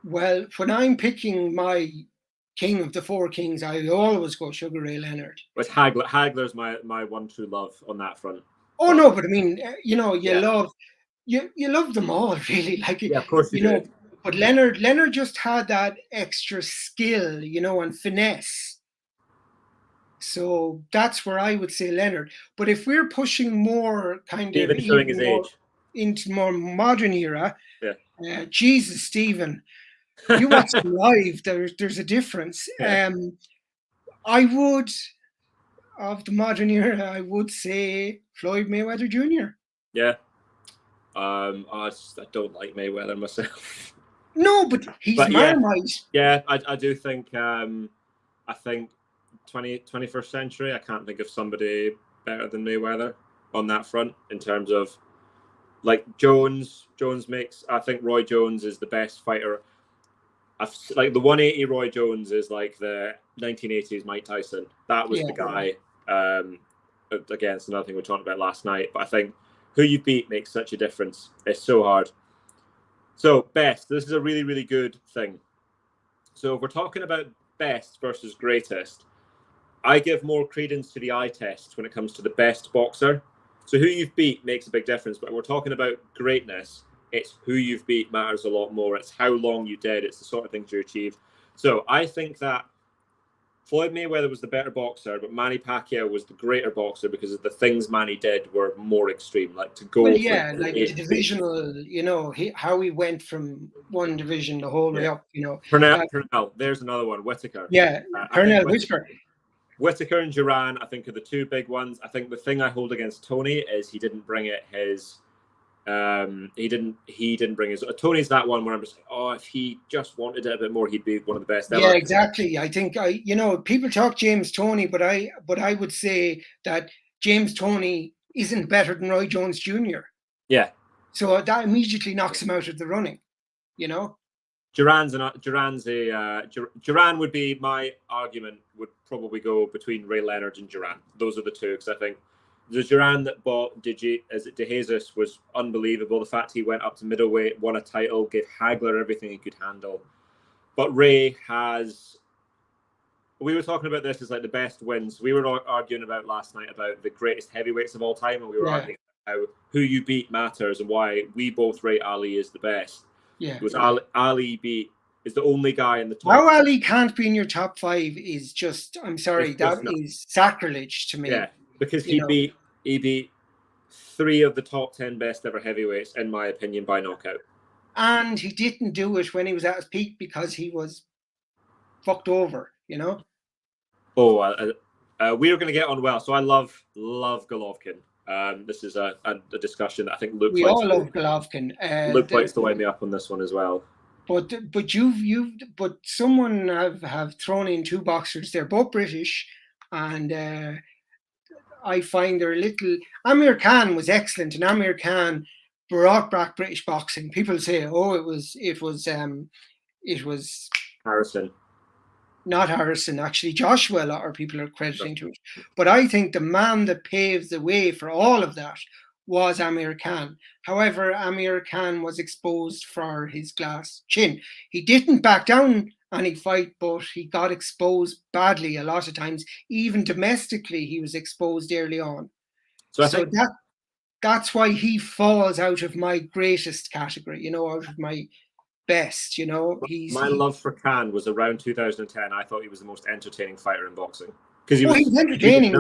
Well, when I'm picking my king of the 4 kings, I always go Sugar Ray Leonard. But Hagler's my one true love on that front. Oh no, but I mean, you love them all really. Like yeah, of course you do. But Leonard just had that extra skill, and finesse. So that's where I would say Leonard. But if we're pushing more even showing his age into more modern era, Jesus, Stephen, you watch him live. There's a difference. Yeah. I would, of the modern era, I would say Floyd Mayweather Jr. Yeah. I don't like Mayweather myself. No, but he's Marmite. Yeah, I do think. I think 21st century. I can't think of somebody better than Mayweather on that front in terms of like Jones. I think Roy Jones is the best fighter. Like the 180 Roy Jones is like the 1980s Mike Tyson. That was the guy. Again, it's another thing we talked about last night. But I think who you beat makes such a difference. It's so hard. So best. This is a really, really good thing. So if we're talking about best versus greatest, I give more credence to the eye test when it comes to the best boxer. So who you've beat makes a big difference. But we're talking about greatness. It's who you've beat matters a lot more. It's how long you did. It's the sort of things you achieved. So I think that Floyd Mayweather was the better boxer, but Manny Pacquiao was the greater boxer because of the things Manny did were more extreme. Like to go. Well, yeah, like the divisional. How he went from one division the whole way up. Pernell. There's another one. Whitaker. Yeah, Pernell Whitaker. Whitaker and Duran, I think, are the 2 big ones. I think the thing I hold against Tony is he didn't bring it his. He didn't bring his. Tony's that one where I'm just like, if he just wanted it a bit more, he'd be one of the best ever. Yeah, exactly. I think people talk James Toney, but I would say that James Toney isn't better than Roy Jones Jr. Yeah. So that immediately knocks him out of the running. Duran would be my argument. Would probably go between Ray Leonard and Duran. Those are the two, because I think the Duran that bought De Jesus was unbelievable. The fact he went up to middleweight, won a title, gave Hagler everything he could handle. But Ray has. We were talking about this as like the best wins. We were arguing about last night about the greatest heavyweights of all time, and we were arguing about how who you beat matters and why we both rate Ali as the best. Yeah, it was Ali is the only guy in the top. How Ali can't be in your top 5 is just, I'm sorry, that is sacrilege to me. Yeah, because he beat 3 of the top 10 best ever heavyweights, in my opinion, by knockout. And he didn't do it when he was at his peak because he was fucked over, you know? Oh, we are going to get on well. So I love Golovkin. This is a discussion that I think Luke. We all love Golovkin. Luke likes to wind me up on this one as well. But someone have thrown in 2 boxers. They're both British, and I find they're a little. Amir Khan was excellent, and Amir Khan brought back British boxing. People say, "Oh, it was Harrison." Not Harrison, actually. Joshua, a lot of people are crediting to it. But I think the man that paved the way for all of that was Amir Khan. However, Amir Khan was exposed for his glass chin. He didn't back down any fight, but he got exposed badly a lot of times. Even domestically, he was exposed early on. So that's why he falls out of my greatest category, out of my best, My love for Khan was around 2010. I thought he was the most entertaining fighter in boxing. Because he was entertaining.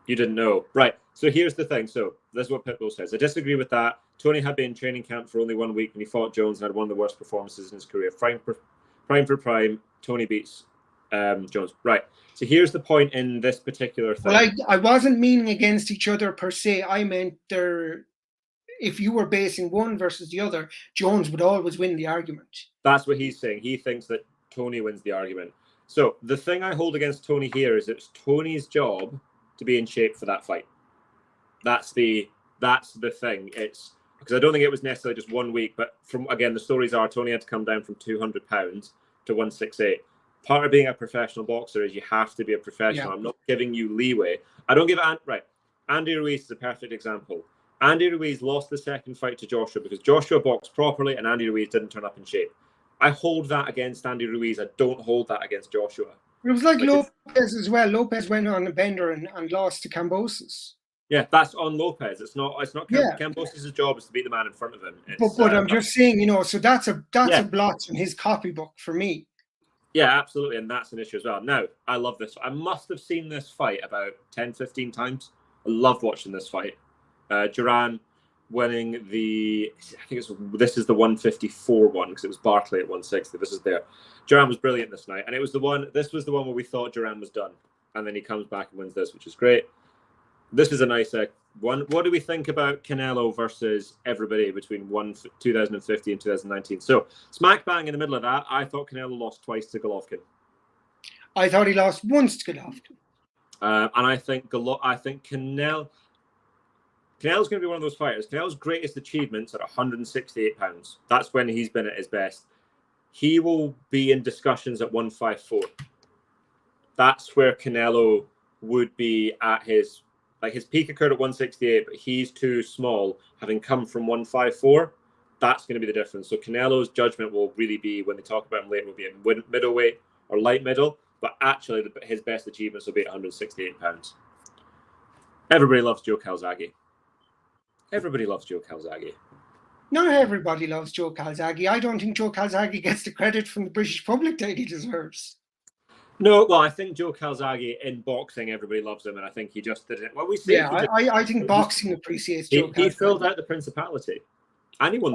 You didn't know. Right. So here's the thing. So this is what Pitbull says. I disagree with that. Tony had been in training camp for only 1 week when he fought Jones and had one of the worst performances in his career. Prime for prime, Tony beats Jones. Right. So here's the point in this particular thing. Well, I wasn't meaning against each other per se. I meant if you were basing one versus the other, Jones would always win the argument. That's what he's saying. He thinks that Tony wins the argument. So the thing I hold against Tony here is it's Tony's job to be in shape for that fight. That's the thing. It's because I don't think it was necessarily just 1 week, but the stories are Tony had to come down from 200 pounds to 168. Part of being a professional boxer is you have to be a professional. Yeah. I'm not giving you leeway. I don't give right. Andy Ruiz is a perfect example. Andy Ruiz lost the second fight to Joshua because Joshua boxed properly and Andy Ruiz didn't turn up in shape. I hold that against Andy Ruiz. I don't hold that against Joshua. It was like Lopez as well. Lopez went on a bender and lost to Kambosos. Yeah, that's on Lopez. It's not Kambosos' job is to beat the man in front of him. But I'm just saying, so that's a blot in his copybook for me. Yeah, absolutely. And that's an issue as well. Now, I love this. I must have seen this fight about 10, 15 times. I loved watching this fight. Duran winning this is the 154 one because it was Barkley at 160. This is there. Duran was brilliant this night, and this was the one where we thought Duran was done, and then he comes back and wins this, which is great. This is a nice one. What do we think about Canelo versus everybody between 2015 and 2019? So smack bang in the middle of that, I thought Canelo lost twice to Golovkin. I thought he lost once to Golovkin. And I think Canelo's going to be one of those fighters. Canelo's greatest achievements at 168 pounds. That's when he's been at his best. He will be in discussions at 154. That's where Canelo would be at his peak occurred at 168, but he's too small, having come from 154. That's going to be the difference. So Canelo's judgment will really be, when they talk about him later, will be in middleweight or light middle, but actually his best achievements will be at 168 pounds. Everybody loves Joe Calzaghe. Everybody loves Joe Calzaghe. Not everybody loves Joe Calzaghe. I don't think Joe Calzaghe gets the credit from the British public that he deserves. No, well, I think Joe Calzaghe in boxing, everybody loves him, and I think he just did it. Well, we see. Yeah, I think boxing appreciates Joe Calzaghe. He filled out the Principality. Anyone.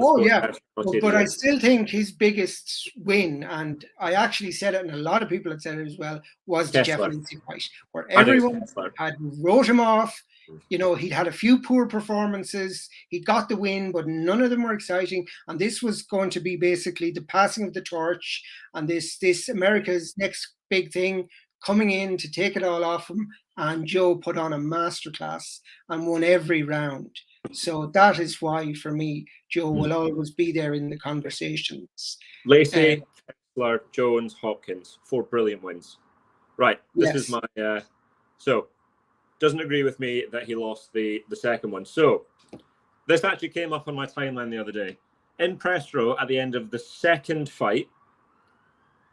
But I still think his biggest win, and I actually said it, and a lot of people had said it as well, was the Jeff Lindsay fight, where everyone had wrote him off. He'd had a few poor performances. He got the win, but none of them were exciting. And this was going to be basically the passing of the torch, and this America's next big thing coming in to take it all off him. And Joe put on a masterclass and won every round. So that is why, for me, Joe will always be there in the conversations. Lacey, Kessler, Jones, Hopkins, 4 brilliant wins. Right, this is Yes. my so doesn't agree with me that he lost the second one. So this actually came up on my timeline the other day. In press row at the end of the second fight,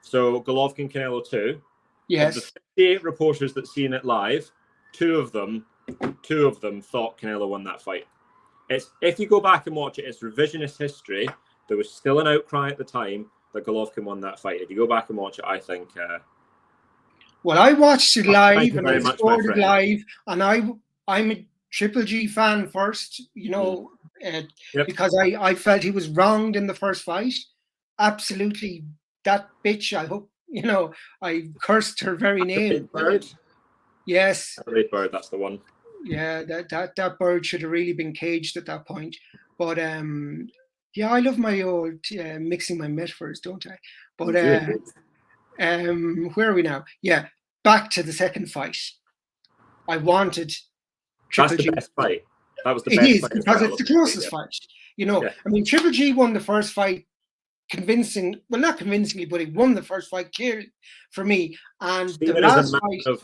so Golovkin Canelo 2, of the Yes. 58 reporters that seen it live, two of them thought Canelo won that fight. It's, if you go back and watch it, it's revisionist history. There was still an outcry at the time that Golovkin won that fight. If you go back and watch it, I think. Well, I watched it live Thank you and very I much, scored my it friend. live, and I'm a Triple G fan first, you know, Yep. because I felt he was wronged in the first fight. Absolutely, that bitch. I hope, you know, I cursed her very name. Big Bird. Yes. Big Bird, that's the one. Yeah, that bird should have really been caged at that point. But yeah, I love my old mixing my metaphors, don't I? But where are we now? Yeah, back to the second fight. I wanted Triple That's G. the best fight. That was the It best is fight as because well. it's the closest fight. You know, Yeah. I mean, Triple G won the first fight well, not convincingly, but he won the first fight clearly for me. And Stephen the is last a man fight,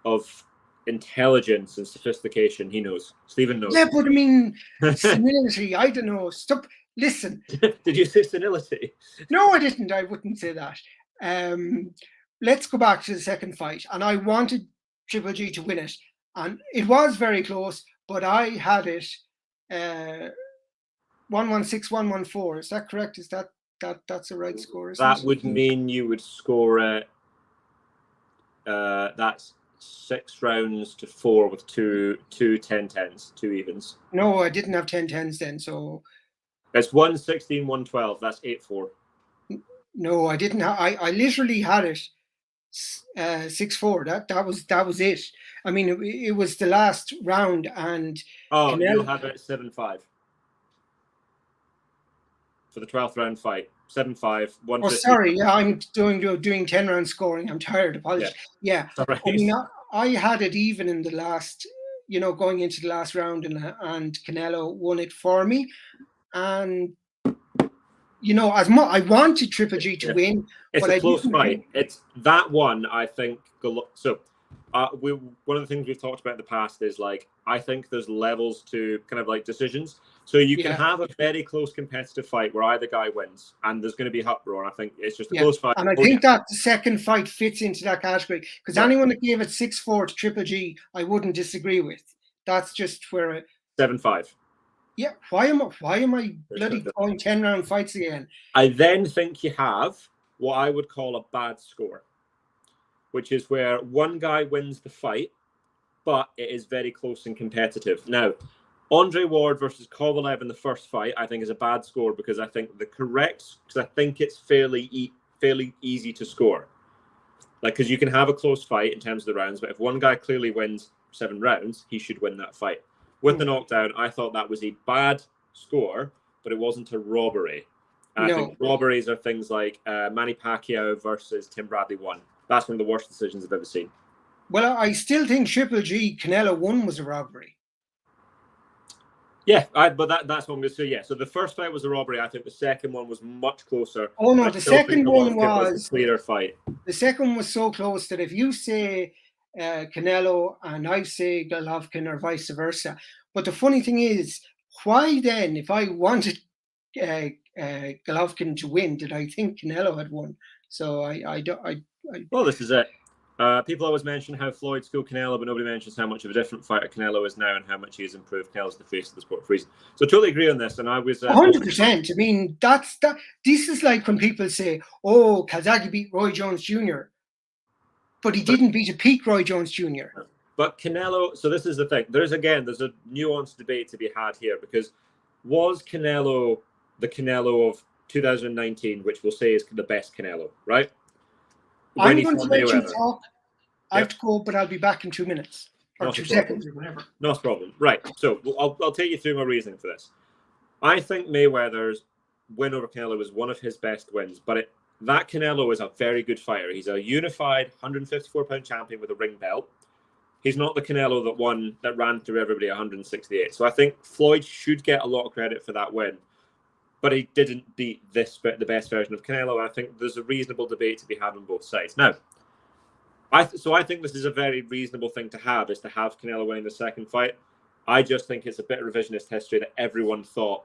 of intelligence and sophistication. He knows. Stephen knows. yeah, but I mean, senility. I don't know. Stop. Listen. Did you say senility? No, I didn't. I wouldn't say that. Let's go back to the second fight. And I wanted Triple G to win it. And it was very close, but I had it 116, 114. Is that correct? Is that's the right score? Isn't That it? would mean you would score it. That's 6 rounds to 4 with two 10-10s, 2 evens. No, I didn't have 10-10s then. So it's 116, 112. That's 8-4. No, I didn't have. I literally had it 6-4. That was it. I mean, it was the last round, and You'll have it 7-5 for the 12th round fight. 7-5. Oh, sorry. Yeah, I'm doing 10 round scoring. I'm tired. Apologies. Yeah. Right. I mean, I had it even in the last, you know, going into the last round, and Canelo won it for me. And you know, I wanted Triple G to win. It's but a close fight. It's that one, I think. So, one of the things we've talked about in the past is, like, I think there's levels to kind of like decisions. So you can have a very close competitive fight where either guy wins, and there's going to be uproar. I think it's just a close fight. And I think that the second fight fits into that category, because anyone that gave it 6-4 to Triple G, I wouldn't disagree with. That's just where 7-5. Yeah, why am I bloody going 10 round fights again? I then think you have what I would call a bad score, which is where one guy wins the fight, but it is very close and competitive. Now, Andre Ward versus Kovalev in the first fight, I think, is a bad score because I think because I think it's fairly easy to score. Like, because you can have a close fight in terms of the rounds, but if one guy clearly wins 7 rounds, he should win that fight. With the knockdown, I thought that was a bad score, but it wasn't a robbery. And I think robberies are things like Manny Pacquiao versus Tim Bradley 1. That's one of the worst decisions I've ever seen. Well, I still think Triple G Canelo 1 was a robbery. Yeah, but that's one. So yeah, so the first fight was a robbery. I think the second one was much closer. Oh no, the second one was a clearer fight. The second one was so close that if you say Canelo and I say Golovkin or vice versa, but the funny thing is, why then, if I wanted Golovkin to win, did I think Canelo had won? So I don't. Well, this is it. People always mention how Floyd schooled Canelo, but nobody mentions how much of a different fighter Canelo is now and how much he has improved. Canelo's the face of the sport for a reason. So totally agree on this. And I was 100%. I mean, this is like when people say, "Oh, Calzaghe beat Roy Jones Jr." But he didn't beat a peak Roy Jones Jr. But Canelo, so this is the thing. There's a nuanced debate to be had here, because was Canelo the Canelo of 2019, which we'll say is the best Canelo, right? I'm going to let you talk. I have to go, but I'll be back in 2 minutes or 2 seconds or whatever. No problem. Right. So I'll take you through my reasoning for this. I think Mayweather's win over Canelo was one of his best wins, but that Canelo is a very good fighter. He's a unified 154-pound champion with a ring belt. He's not the Canelo that ran through everybody at 168. So I think Floyd should get a lot of credit for that win, but he didn't beat the best version of Canelo. I think there's a reasonable debate to be had on both sides. Now, I think this is a very reasonable thing to have, is to have Canelo winning the second fight. I just think it's a bit of revisionist history that everyone thought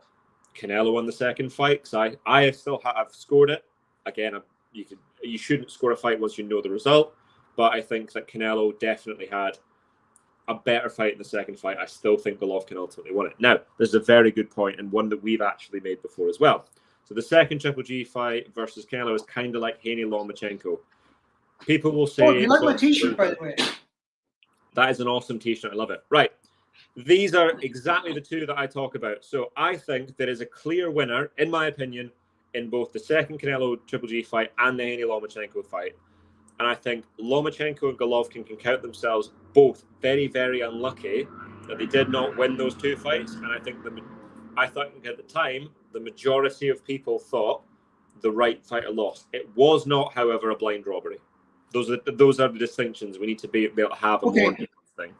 Canelo won the second fight, because I still have scored it. Again, you shouldn't score a fight once you know the result, but I think that Canelo definitely had a better fight in the second fight. I still think Golovkin ultimately won it. Now, this is a very good point, and one that we've actually made before as well. So the second Triple G fight versus Canelo is kind of like Haney Lomachenko. People will say... Oh, you like my t-shirt, by the way? That is an awesome t-shirt. I love it. Right. These are exactly the two that I talk about. So I think there is a clear winner, in my opinion, in both the second Canelo Triple G fight and the Haney Lomachenko fight. And I think Lomachenko and Golovkin can count themselves both very, very unlucky that they did not win those two fights. And I think at the time, the majority of people thought the right fighter lost. It was not, however, a blind robbery. Those are the distinctions. We need to be able to have a more thing.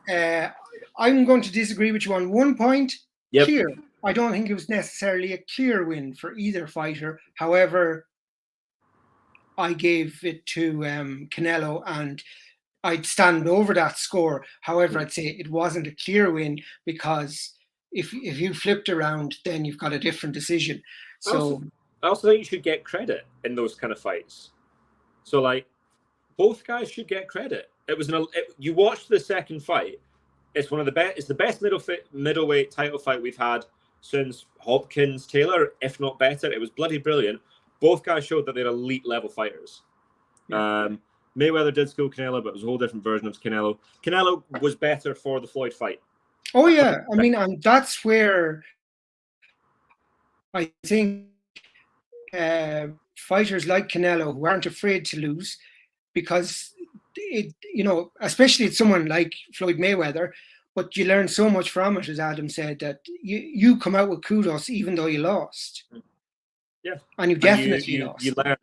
I'm going to disagree with you on one point. Yep. Clear. I don't think it was necessarily a clear win for either fighter. However, I gave it to Canelo, and I'd stand over that score. However, I'd say it wasn't a clear win, because if you flipped around, then you've got a different decision. So I also think you should get credit in those kind of fights. So, like, both guys should get credit. You watched the second fight. It's one of the best. It's the best middleweight title fight we've had since Hopkins Taylor, if not better. It was bloody brilliant. Both guys showed that they're elite level fighters. Yeah. Mayweather did school Canelo, but it was a whole different version of Canelo. Canelo was better for the Floyd fight. Oh yeah, I mean, that's where I think fighters like Canelo, who aren't afraid to lose, because especially it's someone like Floyd Mayweather, but you learn so much from it, as Adam said, that you come out with kudos even though you lost. Yeah, and you definitely lost. You learn.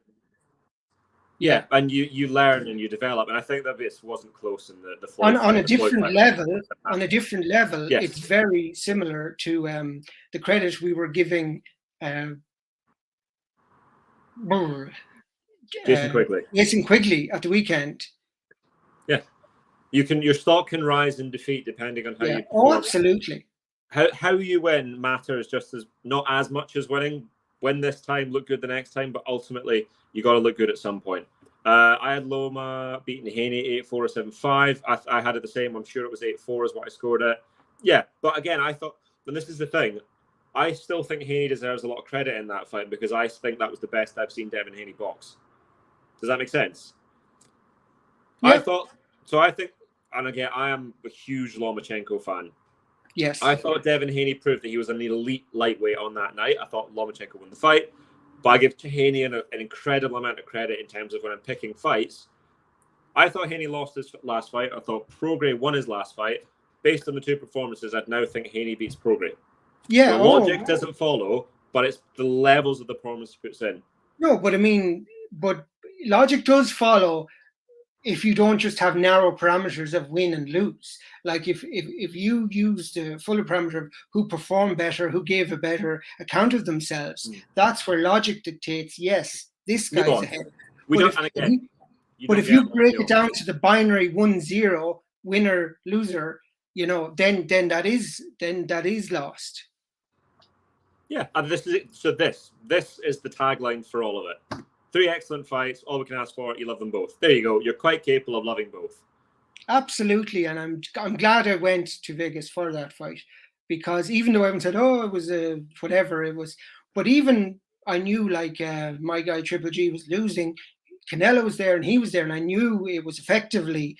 Yeah, and you learn and you develop, and I think that this wasn't close in the Floyd on a different level. On a different level, yes. It's very similar to the credit we were giving Jason Quigley at the weekend. Yeah, your stock can rise and defeat depending on how you perform. Oh, absolutely. How you win matters just as not as much as winning. Win this time, look good the next time, but ultimately you got to look good at some point. I had Loma beating Haney 8-4 or 7-5. I had it the same. I'm sure it was 8-4 is what I scored it. Yeah, but again, I thought, and this is the thing, I still think Haney deserves a lot of credit in that fight, because I think that was the best I've seen Devin Haney box. Does that make sense? Yep. I think, and again, I am a huge Lomachenko fan. Yes. I thought Devin Haney proved that he was an elite lightweight on that night. I thought Lomachenko won the fight. But I give Haney an incredible amount of credit in terms of when I'm picking fights. I thought Haney lost his last fight. I thought Prograis won his last fight. Based on the two performances, I'd now think Haney beats Prograis. Yeah. The logic doesn't follow, but it's the levels of the performance he puts in. No, but I mean, logic does follow if you don't just have narrow parameters of win and lose. Like if you use the fuller parameter of who performed better, who gave a better account of themselves, that's where logic dictates, yes, this guy's ahead. But if you break it down to the binary 1-0, winner, loser, then that is lost. Yeah, and this is it. So this is the tagline for all of it. 3 excellent fights. All we can ask for, you love them both. There you go. You're quite capable of loving both. Absolutely, and I'm glad I went to Vegas for that fight, because even though everyone said, "Oh, it was whatever it was," but even I knew, like, my guy Triple G was losing. Canelo was there and he was there, and I knew it was effectively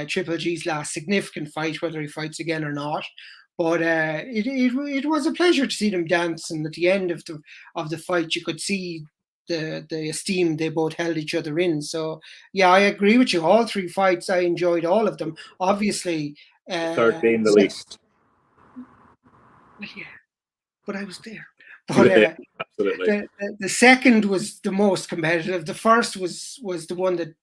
Triple G's last significant fight, whether he fights again or not. But it was a pleasure to see them dance, and at the end of the fight, you could see the esteem they both held each other in. So yeah, I agree with you. All 3 fights, I enjoyed all of them. Obviously, third being the least. Well, yeah, but I was there. But absolutely, the second was the most competitive. The first was the one that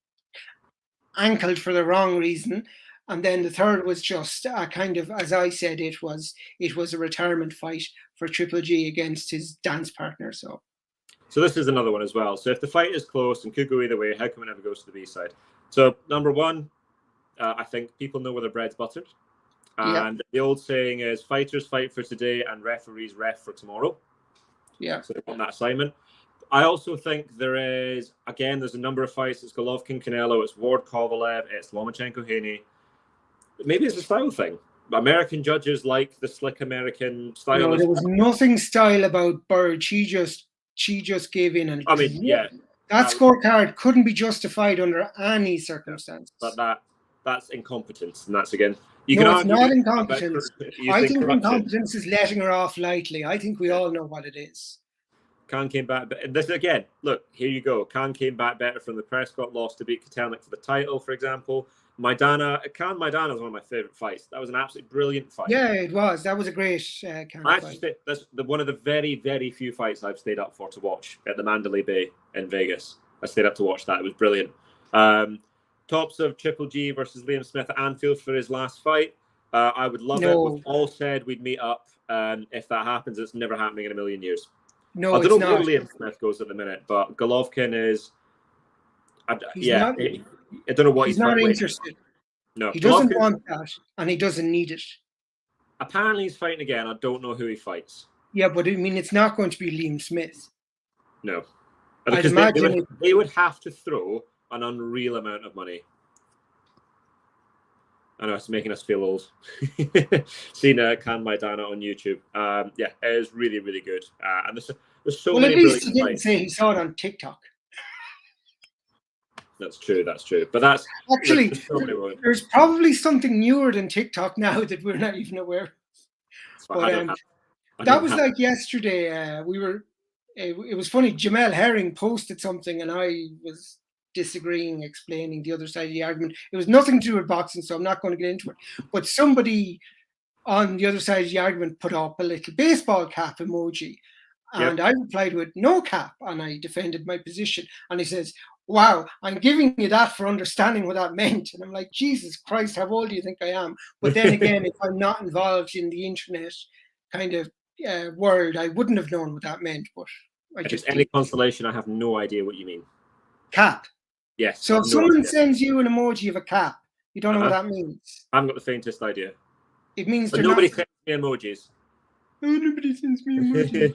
ankled for the wrong reason, And then the third was just a kind of, as I said, it was a retirement fight for Triple G against his dance partner. So this is another one as well. So if the fight is close and could go either way, how come it never goes to the B-side? So number one, I think people know where their bread's buttered. And the old saying is fighters fight for today and referees ref for tomorrow. Yeah. So they want that assignment. I also think there's a number of fights. It's Golovkin, Canelo, it's Ward, Kovalev, it's Lomachenko, Haney. Maybe it's a style thing. American judges like the slick American style. No, there was nothing style about Burge. She just gave in. And that scorecard couldn't be justified under any circumstance. But that's incompetence, and that's again. It's not incompetence. I think incompetence is letting her off lightly. I think we all know what it is. Khan came back, but this again. Look, here you go. Khan came back better from the Prescott loss to beat Kotelnik for the title, for example. Khan Maidana is one of my favorite fights. That was an absolutely brilliant fight. Yeah, it was. That was a great fight. That's one of the very, very few fights I've stayed up for to watch at the Mandalay Bay in Vegas. I stayed up to watch that. It was brilliant. Tops of Triple G versus Liam Smith at Anfield for his last fight. I would love it. We've all said we'd meet up. If that happens, it's never happening in a million years. No, I don't know where Liam Smith goes at the minute, but Golovkin is. I don't know what he's not interested. No, he doesn't want that, and he doesn't need it. Apparently, he's fighting again. I don't know who he fights. Yeah, but I mean, it's not going to be Liam Smith. No, because they would have to throw an unreal amount of money. I know it's making us feel old. Seen Khan Maidana on YouTube. It is really, really good. And there's so many. Well, at least he didn't say he saw it on TikTok. That's true. But that's actually there's probably something newer than TikTok now that we're not even aware of. But that was like yesterday. It was funny. Jamel Herring posted something, and I was disagreeing, explaining the other side of the argument. It was nothing to do with boxing, so I'm not going to get into it. But somebody on the other side of the argument put up a little baseball cap emoji, and I replied with no cap, and I defended my position. And he says, "Wow, I'm giving you that for understanding what that meant." And I'm like, Jesus Christ, how old do you think I am? But then again, if I'm not involved in the internet kind of world, I wouldn't have known what that meant. But if it's any consolation, I have no idea what you mean. Cap. Yes. So if someone sends you an emoji of a cap, you don't know what that means. I haven't got the faintest idea. It means nobody sends me emojis. Oh, nobody sends me emojis.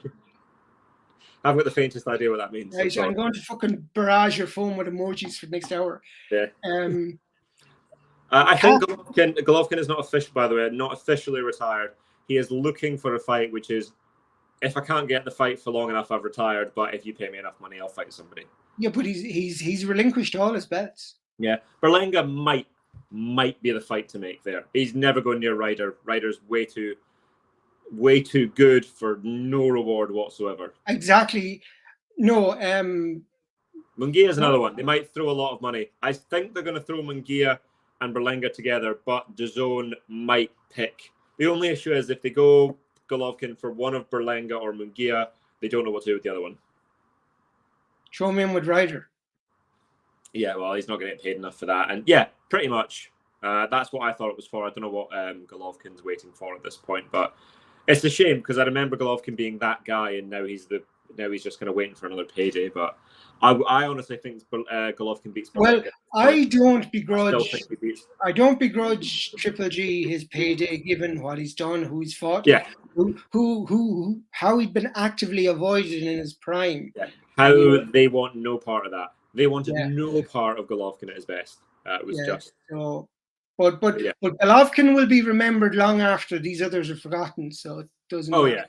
I haven't got the faintest idea what that means. Right, I'm going to fucking barrage your phone with emojis for the next hour. Yeah. I think Golovkin is not official, by the way, not officially retired. He is looking for a fight, which is, if I can't get the fight for long enough, I've retired. But if you pay me enough money, I'll fight somebody. Yeah, but he's relinquished all his bets. Yeah, Berlanga might be the fight to make there. He's never going near Ryder. Ryder's way too good for no reward whatsoever. Exactly. No. Munguia is another one. They might throw a lot of money. I think they're going to throw Munguia and Berlanga together, but DAZN might pick. The only issue is if they go Golovkin for one of Berlanga or Munguia, they don't know what to do with the other one. Throw him in with Ryder. Yeah, well, he's not going to get paid enough for that. And yeah, pretty much. That's what I thought it was for. I don't know what Golovkin's waiting for at this point, but it's a shame because I remember Golovkin being that guy, and now he's just kind of waiting for another payday. But I honestly think Golovkin beats Berlanga. Well, I don't begrudge Triple G his payday, given what he's done, who he's fought, how he'd been actively avoided in his prime. Yeah. How they want no part of that. They wanted no part of Golovkin at his best. It was just. So, but Golovkin will be remembered long after these others are forgotten. So it doesn't. Oh yeah,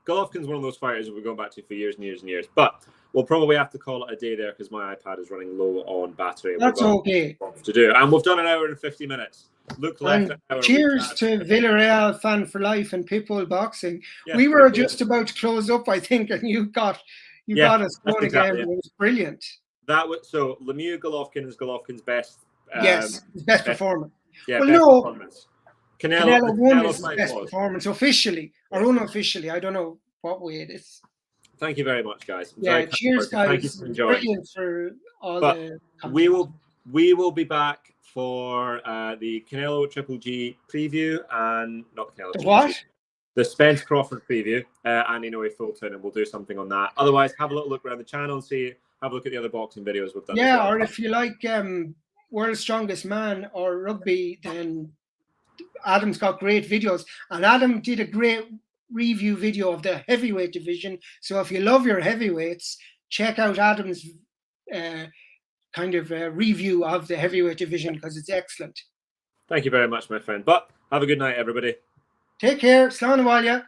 Golovkin's one of those fighters that we're going back to for years and years and years. But we'll probably have to call it a day there because my iPad is running low on battery. That's okay. To do, and we've done an hour and 50 minutes. Look left. Cheers to Villarreal fan for life and Pitbull boxing. Yeah, we were just about to close up, I think, and you got us going again. It was brilliant. So Lemieux Golovkin is Golovkin's best. His best performance. Yeah, well, performance. Canelo won his best performance officially or unofficially. I don't know what way it is. Thank you very much, guys. Cheers, guys. Thank you for enjoying. Brilliant for all but the. We will be back for the Canelo Triple G preview and not Canelo. The Triple what? G, the Spence Crawford preview and Inoue Fulton, and we'll do something on that. Otherwise, have a little look around the channel and have a look at the other boxing videos we've done. Yeah, as well. or if you like World's Strongest Man or rugby, then Adam's got great videos. And Adam did a great review video of the heavyweight division. So if you love your heavyweights, check out Adam's review of the heavyweight division because it's excellent. Thank you very much, my friend. But have a good night, everybody. Take care. Slán Abhaile.